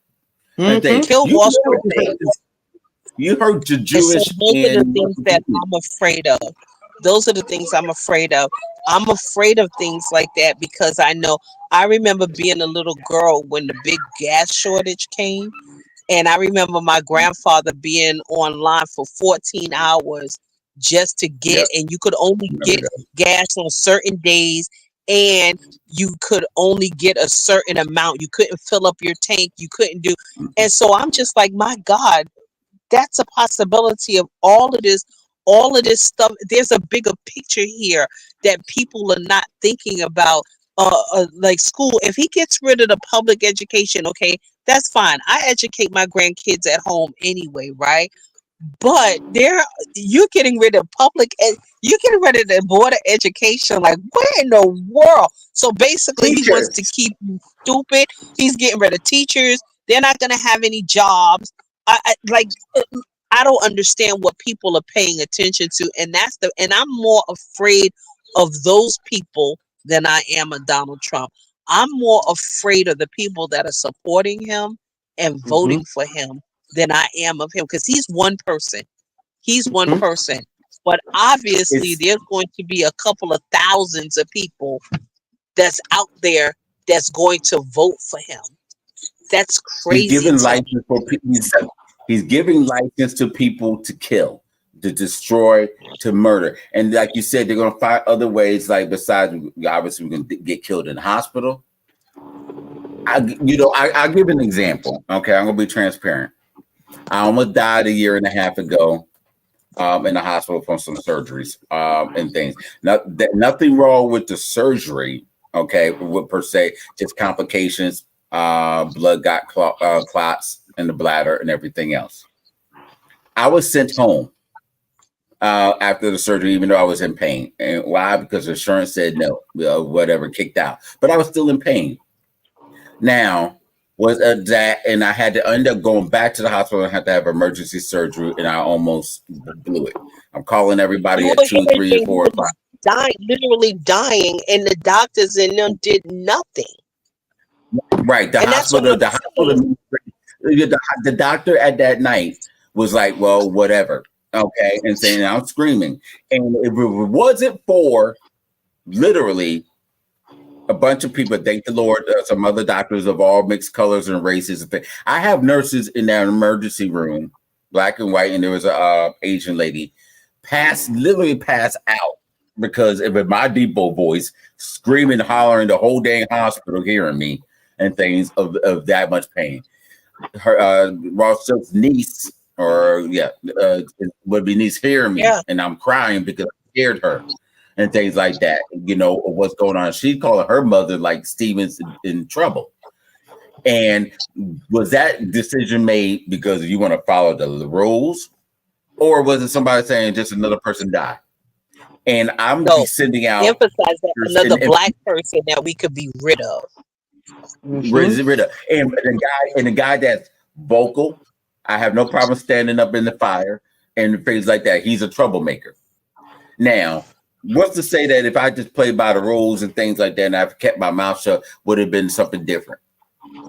S2: Killed Wall Street.
S1: You heard the
S2: And
S1: Jewish.
S2: so those are the things that I'm afraid of. Those are the things I'm afraid of. I'm afraid of things like that because I remember being a little girl when the big gas shortage came. And I remember my grandfather being online for 14 hours just to get, and you could only get gas on certain days, and you could only get a certain amount. You couldn't fill up your tank. You couldn't do. And so I'm just like, my God, that's a possibility of all of this stuff. There's a bigger picture here that people are not thinking about. Like school, if he gets rid of the public education, okay, that's fine. I educate my grandkids at home anyway, right? But you're getting rid of you're getting rid of the board of education. Like, where in the world? So basically, he wants to keep you stupid. He's getting rid of teachers. They're not going to have any jobs. I don't understand what people are paying attention to, and I'm more afraid of those people than I am of Donald Trump. I'm more afraid of the people that are supporting him and voting for him than I am of him, because he's one person. He's one person. But obviously, there's going to be a couple of thousands of people that's out there that's going to vote for him. That's crazy.
S1: He's giving license for people. He's giving license to people to kill, to destroy, to murder. And like you said, they're going to find other ways, like besides, obviously, we're going to get killed in the hospital. I'll give an example. Okay, I'm going to be transparent. I almost died a year and a half ago in the hospital from some surgeries and things. Nothing wrong with the surgery, okay, per se, just complications, blood got clots in the bladder and everything else. I was sent home after the surgery, even though I was in pain. And why? Because the insurance said no, whatever, kicked out. But I was still in pain. Now, was that, and I had to end up going back to the hospital and had to have emergency surgery, and I almost blew it. I'm calling everybody at 2, 3, 4 o'clock.
S2: Literally dying, and the doctors in them did nothing.
S1: Right. The doctor at that night was like, well, whatever. Okay. And saying, I'm screaming. And if it wasn't for literally a bunch of people, thank the Lord, some other doctors of all mixed colors and races. I have nurses in that emergency room, black and white, and there was a Asian lady literally pass out because of my depot voice, screaming, hollering, the whole dang hospital hearing me and things of that much pain. Her Ross Silk's niece, would be niece hearing me, and I'm crying because I scared her. And things like that, what's going on. She calling her mother like Steven's in trouble. And was that decision made because you want to follow the rules, or was it somebody saying just another person died? And I'm sending out
S2: emphasize that another black person that we could be rid of.
S1: Rid of. And the guy that's vocal, I have no problem standing up in the fire and things like that. He's a troublemaker. Now, what's to say that if I just played by the rules and things like that and I've kept my mouth shut, would have been something different?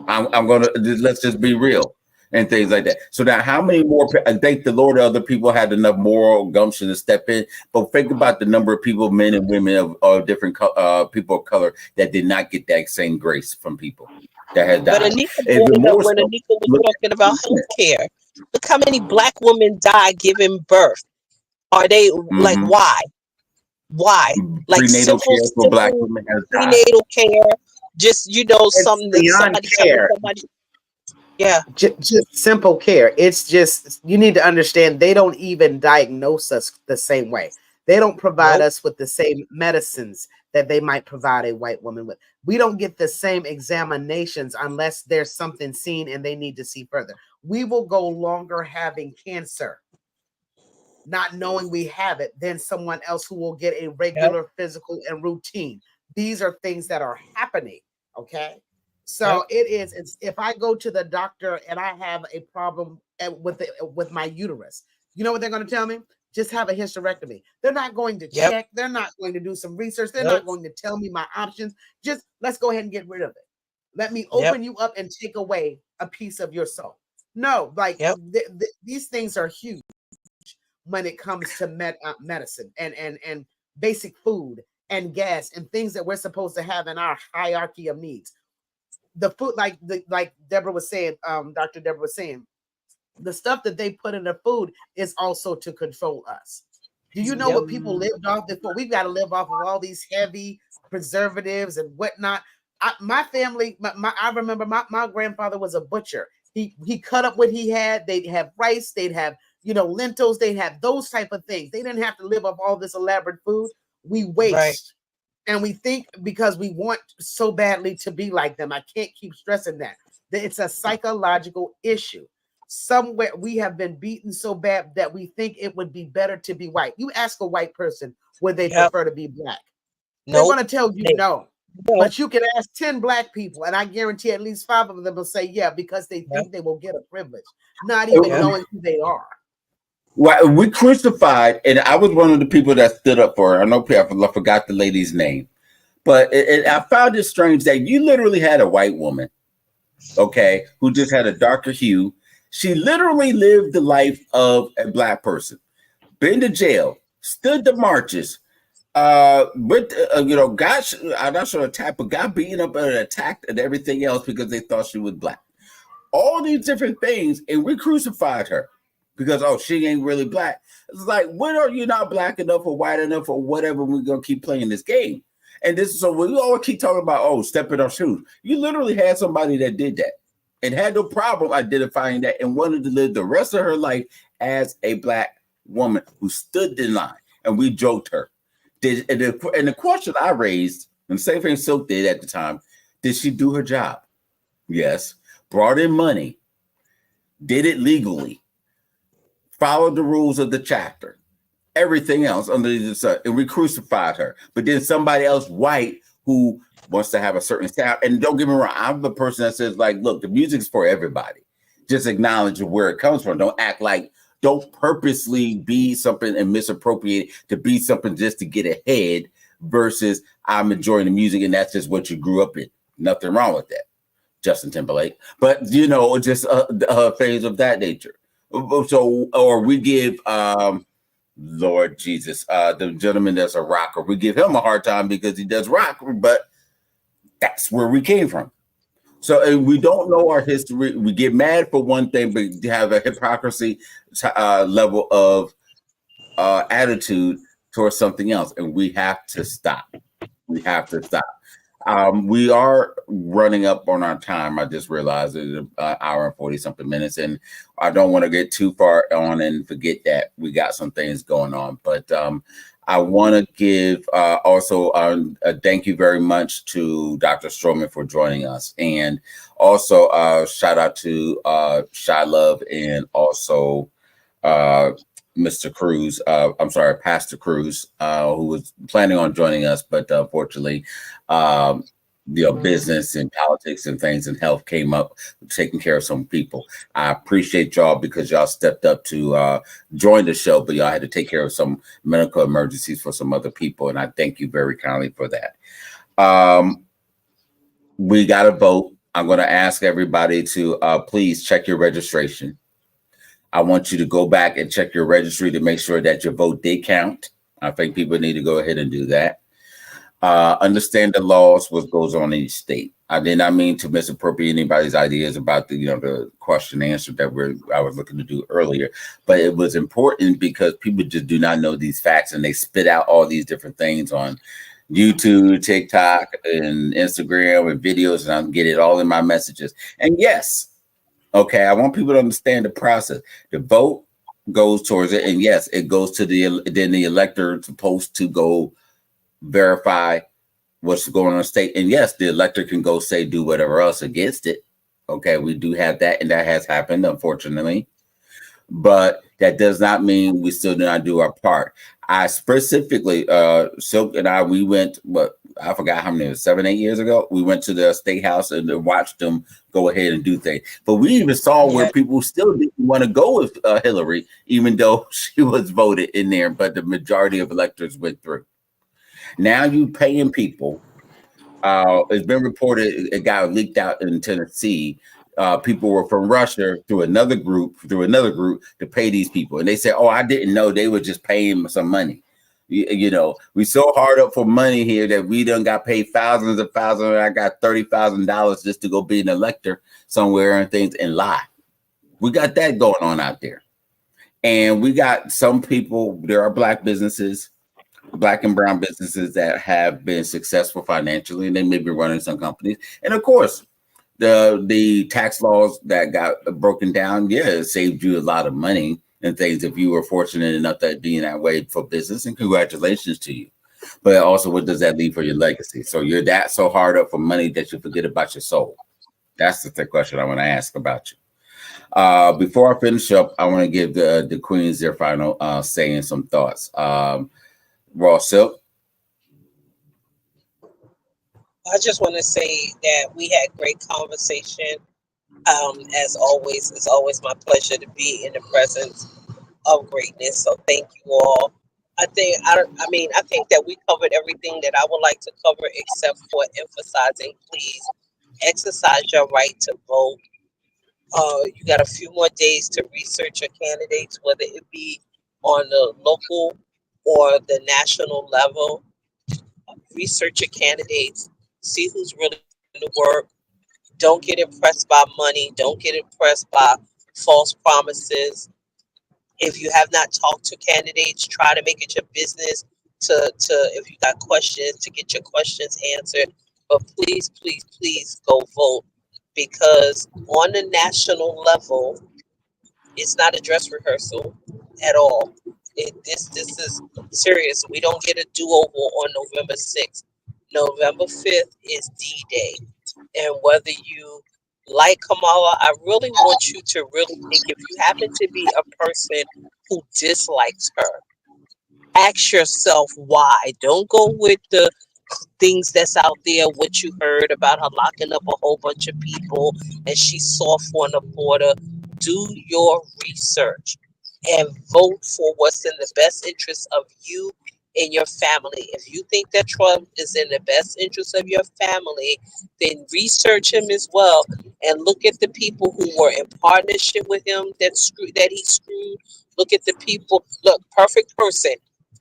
S1: I'm going to, let's just be real and things like that. So now how many more, I thank the Lord, other people had enough moral gumption to step in, but think about the number of people, men and women of different people of color that did not get that same grace from people that had died.
S2: But when Anica was talking about healthcare, look how many black women died giving birth. Are they like, why? Why? Like
S1: prenatal care for black women has died.
S2: Prenatal care, just something that somebody. Yeah,
S3: just simple care. It's just, you need to understand, they don't even diagnose us the same way. They don't provide us with the same medicines that they might provide a white woman with. We don't get the same examinations unless there's something seen and they need to see further. We will go longer having cancer, not knowing we have it, than someone else who will get a regular physical and routine. These are things that are happening. Okay. So it's if I go to the doctor and I have a problem with my uterus. You know what they're going to tell me? Just have a hysterectomy. They're not going to
S2: Yep.
S3: check. They're not going to do some research. They're
S2: Nope.
S3: not going to tell me my options. Just let's go ahead and get rid of it. Let me open you up and take away a piece of your soul. No, like these things are huge when it comes to medicine and basic food and gas and things that we're supposed to have in our hierarchy of needs. The food, like Deborah was saying, Dr. Deborah was saying, the stuff that they put in the food is also to control us. Do you know what people lived off before? We've got to live off of all these heavy preservatives and whatnot. My family, I remember my grandfather was a butcher. He cut up what he had. They'd have rice. They'd have, lentils. They'd have those type of things. They didn't have to live off all this elaborate food. We waste. Right. And we think because we want so badly to be like them. I can't keep stressing that it's a psychological issue. Somewhere we have been beaten so bad that we think it would be better to be white. You ask a white person, would they prefer to be black? They're going to tell you no. But you can ask 10 black people, and I guarantee at least 5 of them will say yeah, because they think they will get a privilege, not even knowing who they are.
S1: Well, we crucified, and I was one of the people that stood up for her. I know I forgot the lady's name, but I found it strange that you literally had a white woman, okay, who just had a darker hue. She literally lived the life of a black person, been to jail, stood the marches, got, I'm not sure attacked, but got beaten up and attacked and everything else because they thought she was black. All these different things, and we crucified her because, she ain't really black. It's like, when are you not black enough or white enough or whatever? We're going to keep playing this game. And so we all keep talking about, step in our shoes. You literally had somebody that did that and had no problem identifying that and wanted to live the rest of her life as a black woman who stood in line. And we joked her. And the question I raised, and the same thing Silk did at the time, did she do her job? Yes. Brought in money. Did it legally. Followed the rules of the chapter. Everything else under the sun. And we crucified her. But then somebody else white who wants to have a certain style. And don't get me wrong, I'm the person that says, like, look, the music's for everybody. Just acknowledge where it comes from. Don't purposely be something and misappropriate to be something just to get ahead versus I'm enjoying the music and that's just what you grew up in. Nothing wrong with that. Justin Timberlake. But, just things of that nature. So, or we give, Lord Jesus, the gentleman that's a rocker, we give him a hard time because he does rock, but that's where we came from. So we don't know our history. We get mad for one thing, but have a hypocrisy level of attitude towards something else. And we have to stop. We have to stop. We are running up on our time. I just realized it's an hour and 40 something minutes, and I don't want to get too far on and forget that we got some things going on. But I want to give also a thank you very much to Dr. Stroman for joining us, and also shout out to Shy Love and also Mr. Cruz. Pastor Cruz, who was planning on joining us, but unfortunately, business and politics and things and health came up, taking care of some people. I appreciate y'all because y'all stepped up to join the show, but y'all had to take care of some medical emergencies for some other people, and I thank you very kindly for that. We got to vote. I'm going to ask everybody to please check your registration. I want you to go back and check your registry to make sure that your vote did count. I think people need to go ahead and do that. Understand the laws, what goes on in each state. I did not mean to misappropriate anybody's ideas about the question and answer that I was looking to do earlier, but it was important because people just do not know these facts and they spit out all these different things on YouTube, TikTok, and Instagram and videos, and I get it all in my messages. And yes, okay, I want people to understand the process. The vote goes towards it, and yes, it goes to the elector supposed to go verify what's going on in the state. And yes, the elector can go say do whatever else against it. Okay, we do have that, and that has happened, unfortunately. But that does not mean we still do not do our part. I specifically, Silk and I, we went I forgot how many, it was 7, 8 years ago. We went to the state house and watched them go ahead and do things. But we even saw where people still didn't want to go with Hillary, even though she was voted in there, but the majority of electors went through. Now you paying people. It's been reported it got leaked out in Tennessee. People were from Russia through another group to pay these people, and they said, "Oh, I didn't know they were just paying some money." You know, we so hard up for money here that we done got paid thousands of thousands. I got $30,000 just to go be an elector somewhere and things and lie. We got that going on out there, and we got some people. There are black businesses, black and brown businesses that have been successful financially, and they may be running some companies. And of course, the tax laws that got broken down, it saved you a lot of money and things if you were fortunate enough to be in that way for business, and congratulations to you. But also, what does that leave for your legacy? So you're that so hard up for money that you forget about your soul. That's the question I want to ask about you. Before I finish up, I want to give the queens their final say and some thoughts. Raw Silk.
S2: I just want to say that we had great conversation. As always, it's always my pleasure to be in the presence of greatness. So thank you all. I think that we covered everything that I would like to cover, except for emphasizing, please exercise your right to vote. You got a few more days to research your candidates, whether it be on the local or the national level. Research your candidates, see who's really going to work. Don't get impressed by money. Don't get impressed by false promises. If you have not talked to candidates, try to make it your business to if you got questions, to get your questions answered. But please, please, please go vote, because on the national level, it's not a dress rehearsal at all. This is serious. We don't get a do-over on November 6th. November 5th is D-Day. And whether you like Kamala, I really want you to really think, if you happen to be a person who dislikes her, ask yourself why. Don't go with the things that's out there, what you heard about her locking up a whole bunch of people and she's soft on the border. Do your research and vote for what's in the best interest of you and your family. If you think that Trump is in the best interest of your family, then research him as well and look at the people who were in partnership with him that he screwed. Look at the people. Look, perfect person,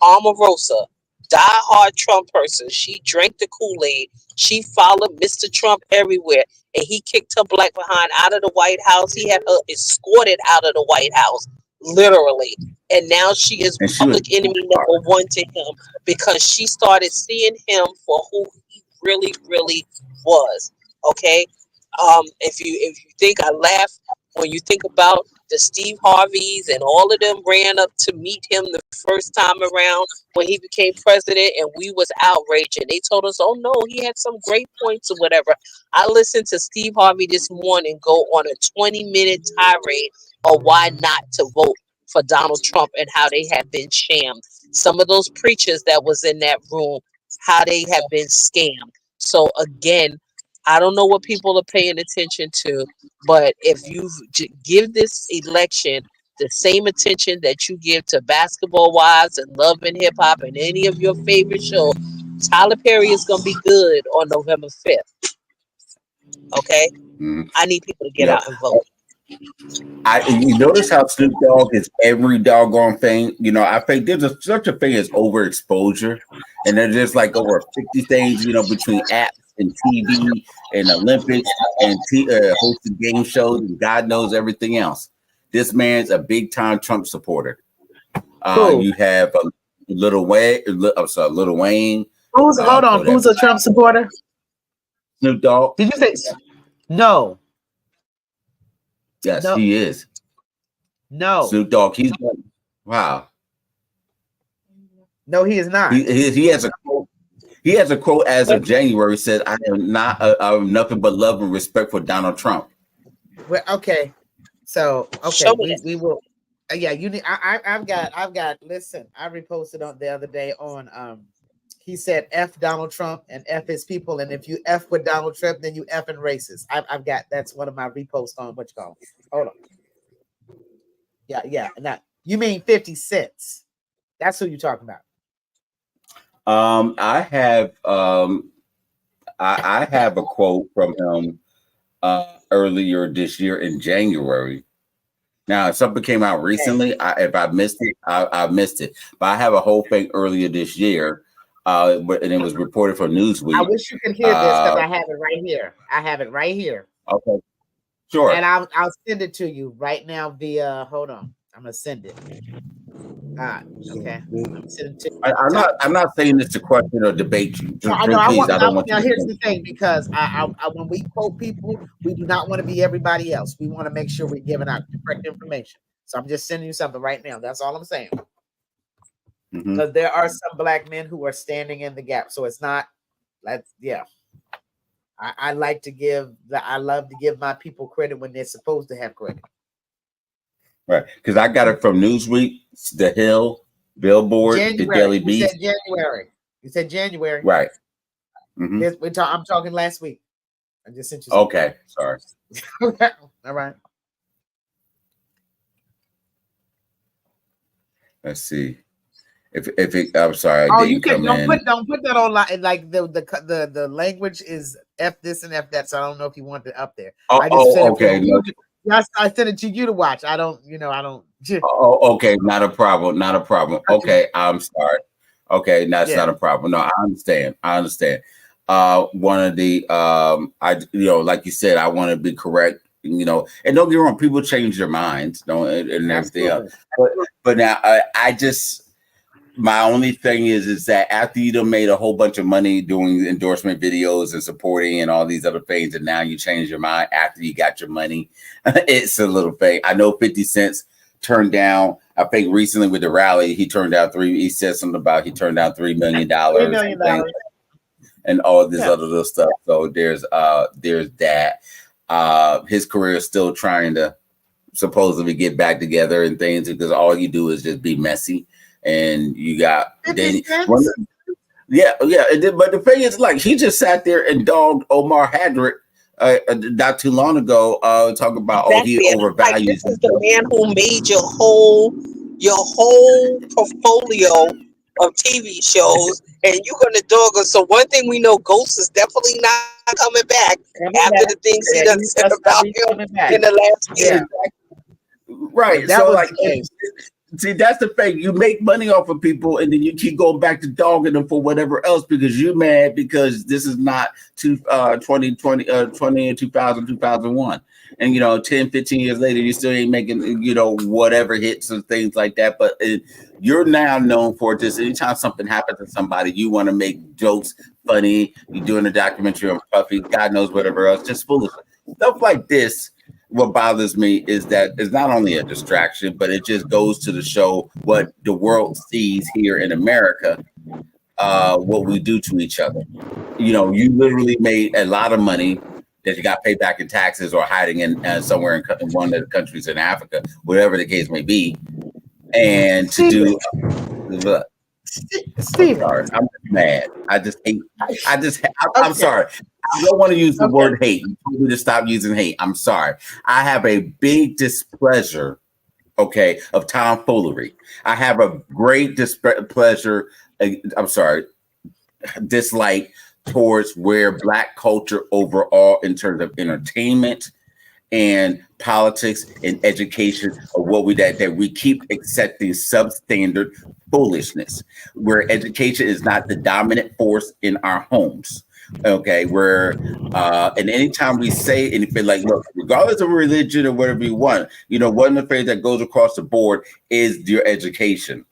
S2: Omarosa, diehard Trump person. She drank the Kool-Aid. She followed Mr. Trump everywhere, and he kicked her black behind out of the White House. He had her escorted out of the White House, literally. And now she is public enemy number one to him, because she started seeing him for who he really, really was. Okay. If you think I laugh when you think about the Steve Harveys and all of them ran up to meet him the first time around when he became president, and we was outraged, and they told us, oh no, he had some great points or whatever. I listened to Steve Harvey this morning go on a 20-minute tirade of why not to vote for Donald Trump and how they have been shammed. Some of those preachers that was in that room, how they have been scammed. So again, I don't know what people are paying attention to, but if you give this election the same attention that you give to Basketball Wives and Love and Hip Hop and any of your favorite shows, Tyler Perry is going to be good on November 5th. Okay? I need people to get out and vote.
S1: You notice how Snoop Dogg is every doggone thing. You know, I think there's such a thing as overexposure, and there's just like over 50 things, you know, between apps and TV and Olympics and hosting game shows and God knows everything else. This man's a big time Trump supporter. You have Lil Wayne.
S3: Who's a Trump supporter?
S1: Snoop Dogg.
S3: Did you say no?
S1: Yes, no. He is.
S3: No,
S1: Snoop Dogg. He's wow.
S3: No, he is not.
S1: He has a quote. He has a quote as of January. Said, "I am not. I have nothing but love and respect for Donald Trump."
S3: Well, okay. So we will. Yeah, you need. I've got. Listen, I reposted on the other day on He said F Donald Trump and F his people. And if you F with Donald Trump, then you F and racist. I've got, that's one of my reposts on what you call it. Hold on. Yeah. Now, you mean 50 cents. That's who you're talking about.
S1: I have I have a quote from him earlier this year in January. Now, if something came out recently, if I missed it, I missed it. But I have a whole thing earlier this year, and it was reported for Newsweek.
S3: I wish you could hear this because I have it right here. I have it right here.
S1: Okay, sure.
S3: And I'll send it to you right now via. Hold on, I'm gonna send it. Okay.
S1: I'm not saying this to question or debate you.
S3: Now here's the thing, because I when we quote people, we do not want to be everybody else. We want to make sure we're giving out the correct information. So I'm just sending you something right now. That's all I'm saying. Because there are some Black men who are standing in the gap. So it's not I love to give my people credit when they're supposed to have credit.
S1: Right, because I got it from Newsweek, The Hill, Billboard, The Daily Beast.
S3: You said January.
S1: Right.
S3: I'm talking last week. I just sent you.
S1: Okay, sorry.
S3: All right.
S1: Let's see. If it, I'm sorry.
S3: Don't put that on like the language is F this and F that. So I don't know if you want it up there.
S1: Okay.
S3: I sent it to you to watch. I don't.
S1: Oh, okay. Not a problem. Okay, I'm sorry. Okay, that's not a problem. No, I understand. One of the like you said, I want to be correct. And don't get me wrong, people change their minds, and everything else. But now I just. My only thing is that after you done made a whole bunch of money doing endorsement videos and supporting and all these other things, and now you change your mind after you got your money, it's a little thing. I know 50 Cent turned down, I think recently with the rally, he turned down he said something about he turned down $3 million. $3 million. And all this other little stuff. So there's that. His career is still trying to supposedly get back together and things, because all you do is just be messy. And you got but the thing is, like, he just sat there and dogged Omar Hadrick not too long ago, talking about he overvalues.
S2: This is the man who made your whole portfolio of TV shows, and you're gonna dog us. So one thing we know, Ghost is definitely not coming back after the things he done said about him in the last year.
S1: Right.
S3: That was the case.
S1: See, that's the thing. You make money off of people, and then you keep going back to dogging them for whatever else because you're mad because this is not 2020 or 2001. And, 10, 15 years later, you still ain't making, whatever hits and things like that. But you're now known for just anytime something happens to somebody, you want to make jokes funny. You're doing a documentary on Puffy, God knows whatever else, just foolish. Stuff like this. What bothers me is that it's not only a distraction, but it just goes to the show what the world sees here in America, what we do to each other. You literally made a lot of money that you got paid back in taxes or hiding in somewhere in one of the countries in Africa, whatever the case may be. And to do,
S3: Steve,
S1: I'm mad. I'm sorry. I don't want to use the word hate. You told me to stop using hate. I'm sorry. I have a big displeasure, of tomfoolery. I have a great dislike towards where Black culture overall, in terms of entertainment and politics and education, of what that we keep accepting substandard foolishness, where education is not the dominant force in our homes. Where and anytime we say anything like, look, regardless of religion or whatever you want, one of the things that goes across the board is your education.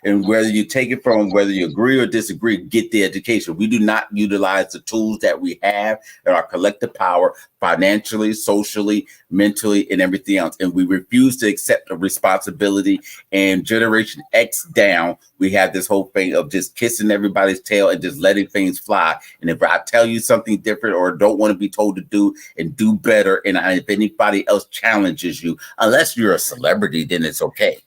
S1: And whether you take it from whether you agree or disagree, get the education. We do not utilize the tools that we have and our collective power financially, socially, mentally, and everything else. And we refuse to accept the responsibility. And Generation X down, we have this whole thing of just kissing everybody's tail and just letting things fly. And if I tell you something different or don't want to be told to do and do better, and if anybody else challenges you, unless you're a celebrity, then it's okay.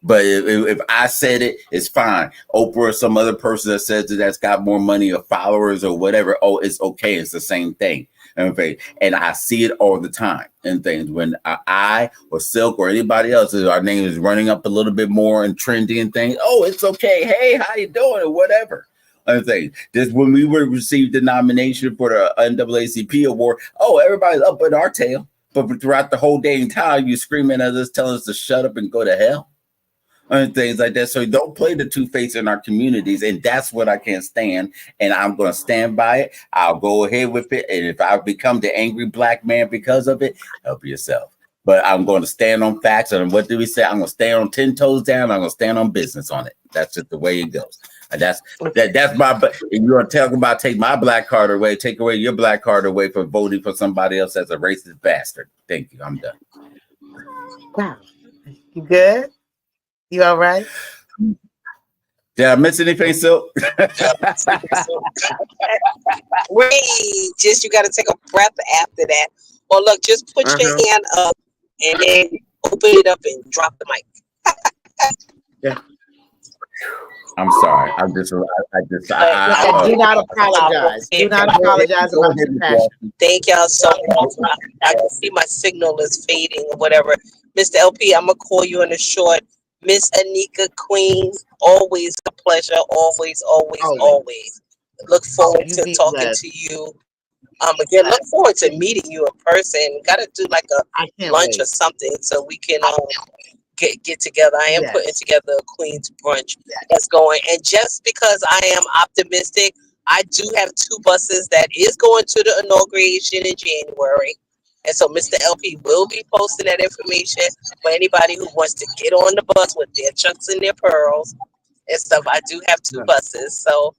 S1: But if I said it, it's fine. Oprah or some other person that says it that's got more money or followers or whatever, oh, it's okay. It's the same thing. And I see it all the time in things when I or Silk or anybody else, our name is running up a little bit more and trendy and things. Oh, it's okay. Hey, how you doing? Or whatever. Other things. Just when we were received the nomination for the NAACP award, oh, everybody's up in our tail. But throughout the whole day and time, you screaming at us, telling us to shut up and go to hell. And things like that. So don't play the two-face in our communities. And that's what I can't stand. And I'm going to stand by it. I'll go ahead with it. And if I become the angry black man because of it, help yourself. But I'm going to stand on facts. And what do we say? I'm going to stand on 10 toes down. I'm going to stand on business on it. That's just the way it goes. And that's my, if you're talking about take my black card away, take away your black card away for voting for somebody else as a racist bastard. Thank you. I'm done.
S3: Wow. You good? You all right?
S1: Did I miss anything, Silk?
S2: Wait, just you got to take a breath after that. Well, look, just put your hand up and then open it up and drop the mic.
S3: Yeah.
S1: I'm sorry. I do
S3: not apologize. Do not apologize about your passion.
S2: Thank y'all so much. I can see my signal is fading or whatever. Mr. LP, I'm gonna call you in a short. Miss Anica Queen, always a pleasure. Always. Look forward to talking to you. Again, look forward to meeting you in person. Got to do like a lunch or something so we can get together. I am putting together a Queen's brunch that's going. And just because I am optimistic, I do have 2 buses that is going to the inauguration in January. And so Mr. LP will be posting that information for anybody who wants to get on the bus with their chucks and their pearls and stuff. I do have 2 buses, so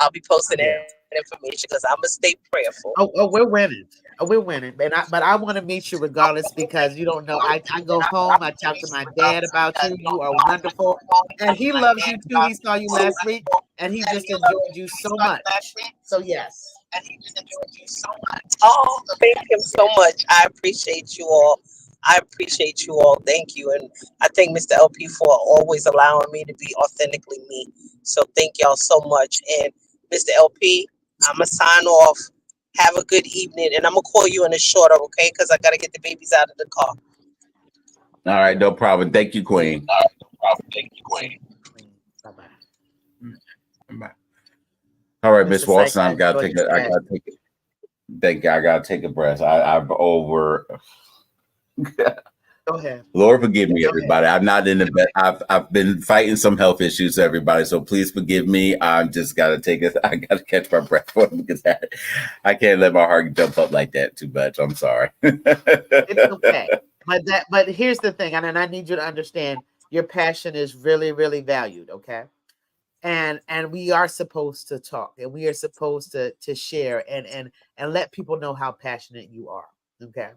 S2: I'll be posting that information because I'm going to stay prayerful.
S3: Oh, we're winning. We're winning. But I want to meet you regardless because you don't know. I go home. I talk to my dad about you. You are wonderful. And he loves you too. He saw you last week and he just enjoyed you so much. So, yes.
S2: And he just enjoyed you so much. Oh, thank him so much. I appreciate you all. Thank you. And I thank Mr. LP for always allowing me to be authentically me. So thank y'all so much. And Mr. LP, I'm going to sign off. Have a good evening. And I'm going to call you in a shorter, okay? Because I got to get the babies out of the car.
S1: All right. No problem. Thank you, Queen.
S3: Bye-bye.
S1: Bye. All right, Miss Walston, I gotta take it. Thank you. I gotta take a breath. I've over.
S3: Go ahead.
S1: Lord forgive me, everybody. I'm not in the best. I've been fighting some health issues, everybody. So please forgive me. I'm just gotta take it. I gotta catch my breath for it because I can't let my heart jump up like that too much. I'm sorry.
S3: It's okay. But here's the thing, and I need you to understand your passion is really, really valued, okay? And we are supposed to talk and we are supposed to share and let people know how passionate you are. Okay.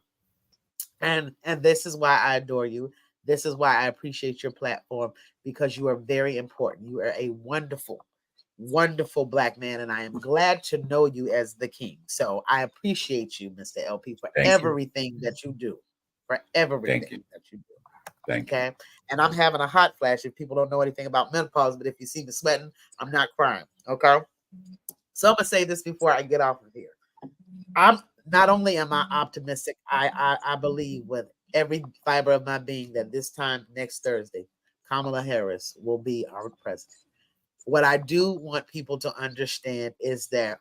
S3: And this is why I adore you. This is why I appreciate your platform because you are very important. You are a wonderful, wonderful Black man. And I am glad to know you as the king. So I appreciate you, Mr. LP, for everything that you do. For everything that you do.
S1: Thank you.
S3: And I'm having a hot flash if people don't know anything about menopause, but if you see me sweating, I'm not crying. Okay. So I'm gonna say this before I get off of here. I'm not only am I optimistic, I believe with every fiber of my being that this time next Thursday, Kamala Harris will be our president. What I do want people to understand is that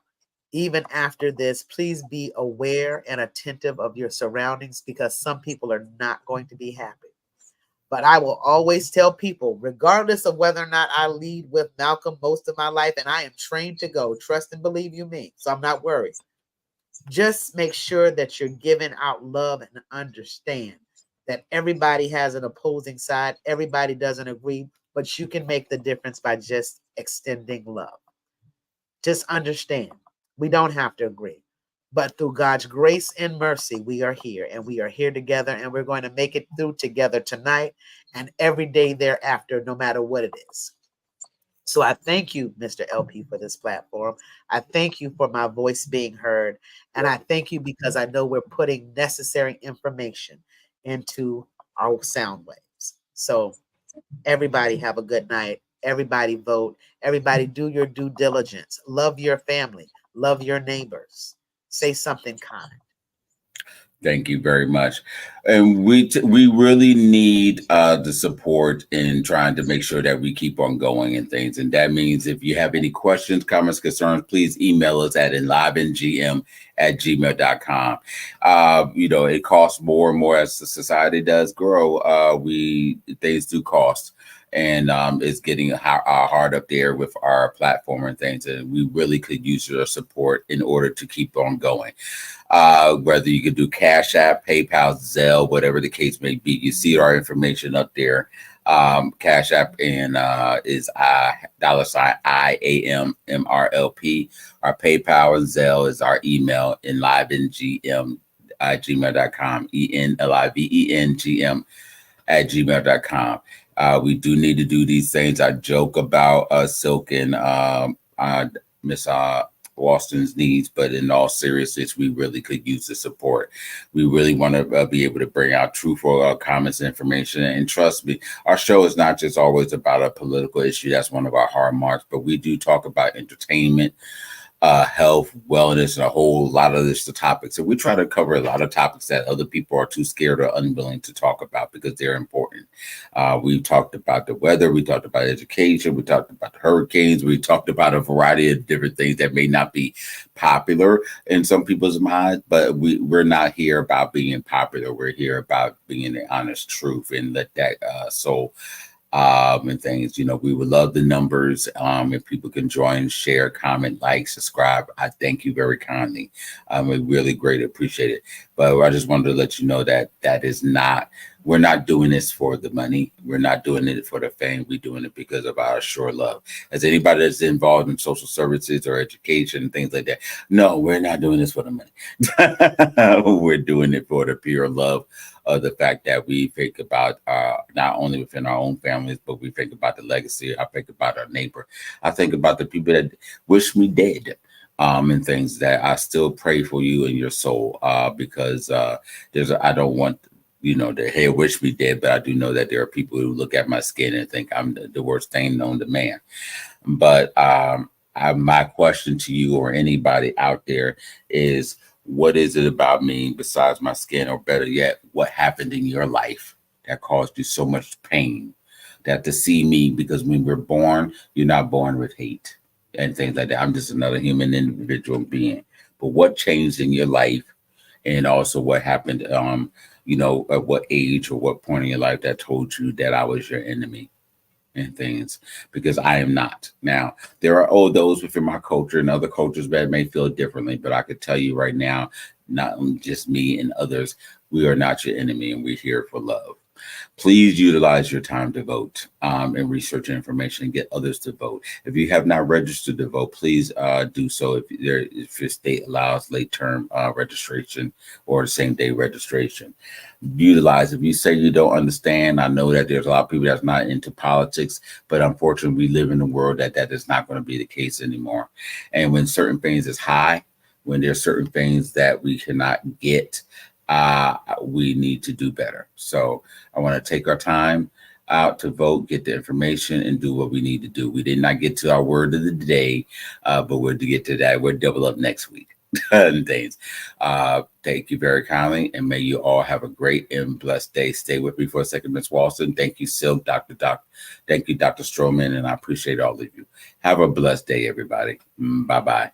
S3: even after this, please be aware and attentive of your surroundings because some people are not going to be happy. But I will always tell people, regardless of whether or not I lead with Malcolm most of my life, and I am trained to go, trust and believe you me, so I'm not worried. Just make sure that you're giving out love and understand that everybody has an opposing side. Everybody doesn't agree, but you can make the difference by just extending love. Just understand, we don't have to agree. But through God's grace and mercy, we are here and we are here together and we're going to make it through together tonight and every day thereafter, no matter what it is. So I thank you, Mr. LP, for this platform. I thank you for my voice being heard. And I thank you because I know we're putting necessary information into our sound waves. So Everybody have a good night. Everybody vote. Everybody do your due diligence. Love your family. Love your neighbors. Say something kind.
S1: Thank you very much. And we really need the support in trying to make sure that we keep on going and things. And that means if you have any questions, comments, concerns, please email us at enlivengm@gmail.com. It costs more and more as the society does grow. Things do cost. And it's getting hard up there with our platform and things. And we really could use your support in order to keep on going. Whether you can do Cash App, PayPal, Zelle, whatever the case may be. You see our information up there. Cash App and is $IAMMRLP. Our PayPal and Zelle is our email, enlivengm@gmail.com, ENLIVENGM@gmail.com. We do need to do these things. I joke about Silk and Miss Walston's needs, but in all seriousness, we really could use the support. We really want to be able to bring out truthful comments and information. And trust me, our show is not just always about a political issue. That's one of our hard marks, but we do talk about entertainment, health, wellness, and a whole lot of the topics. So we try to cover a lot of topics that other people are too scared or unwilling to talk about because they're important. We talked about the weather. We talked about education. We talked about the hurricanes. We talked about a variety of different things that may not be popular in some people's minds, but we're not here about being popular. We're here about being the honest truth and let that soul and things. We would love the numbers. If people can join, share, comment, like, subscribe, I thank you very kindly. We really greatly appreciate it. But I just wanted to let you know that we're not doing this for the money. We're not doing it for the fame. We're doing it because of our sure love. As anybody that's involved in social services or education and things like that, no, we're not doing this for the money. We're doing it for the pure love of the fact that we think about not only within our own families, but we think about the legacy. I think about our neighbor. I think about the people that wish me dead. And things that I still pray for you and your soul because I don't want the hair wish me dead, but I do know that there are people who look at my skin and think I'm the worst thing known to man. But my question to you or anybody out there is, what is it about me besides my skin, or better yet, what happened in your life that caused you so much pain that to see me? Because when we're born, you're not born with hate and things like that. I'm just another human individual being. But what changed in your life, and also what happened, at what age or what point in your life that told you that I was your enemy and things? Because I am not. Now, there are those within my culture and other cultures that may feel differently, but I could tell you right now, not only just me and others, we are not your enemy, and we're here for love. Please utilize your time to vote and research information and get others to vote. If you have not registered to vote, please do so if your state allows late term registration or same day registration. Utilize. If you say you don't understand, I know that there's a lot of people that's not into politics, but unfortunately we live in a world that is not going to be the case anymore. And when certain things is high, when there's certain things that we cannot get, we need to do better. So I want to take our time out to vote, get the information, and do what we need to do. We did not get to our word of the day, but we'll get to that. We'll double up next week and things. Thank you very kindly, and may you all have a great and blessed day. Stay with me for a second, Ms. Walston. Thank you, Silk, Dr. Thank you, Dr. Stroman, and I appreciate all of you. Have a blessed day, everybody. Bye-bye.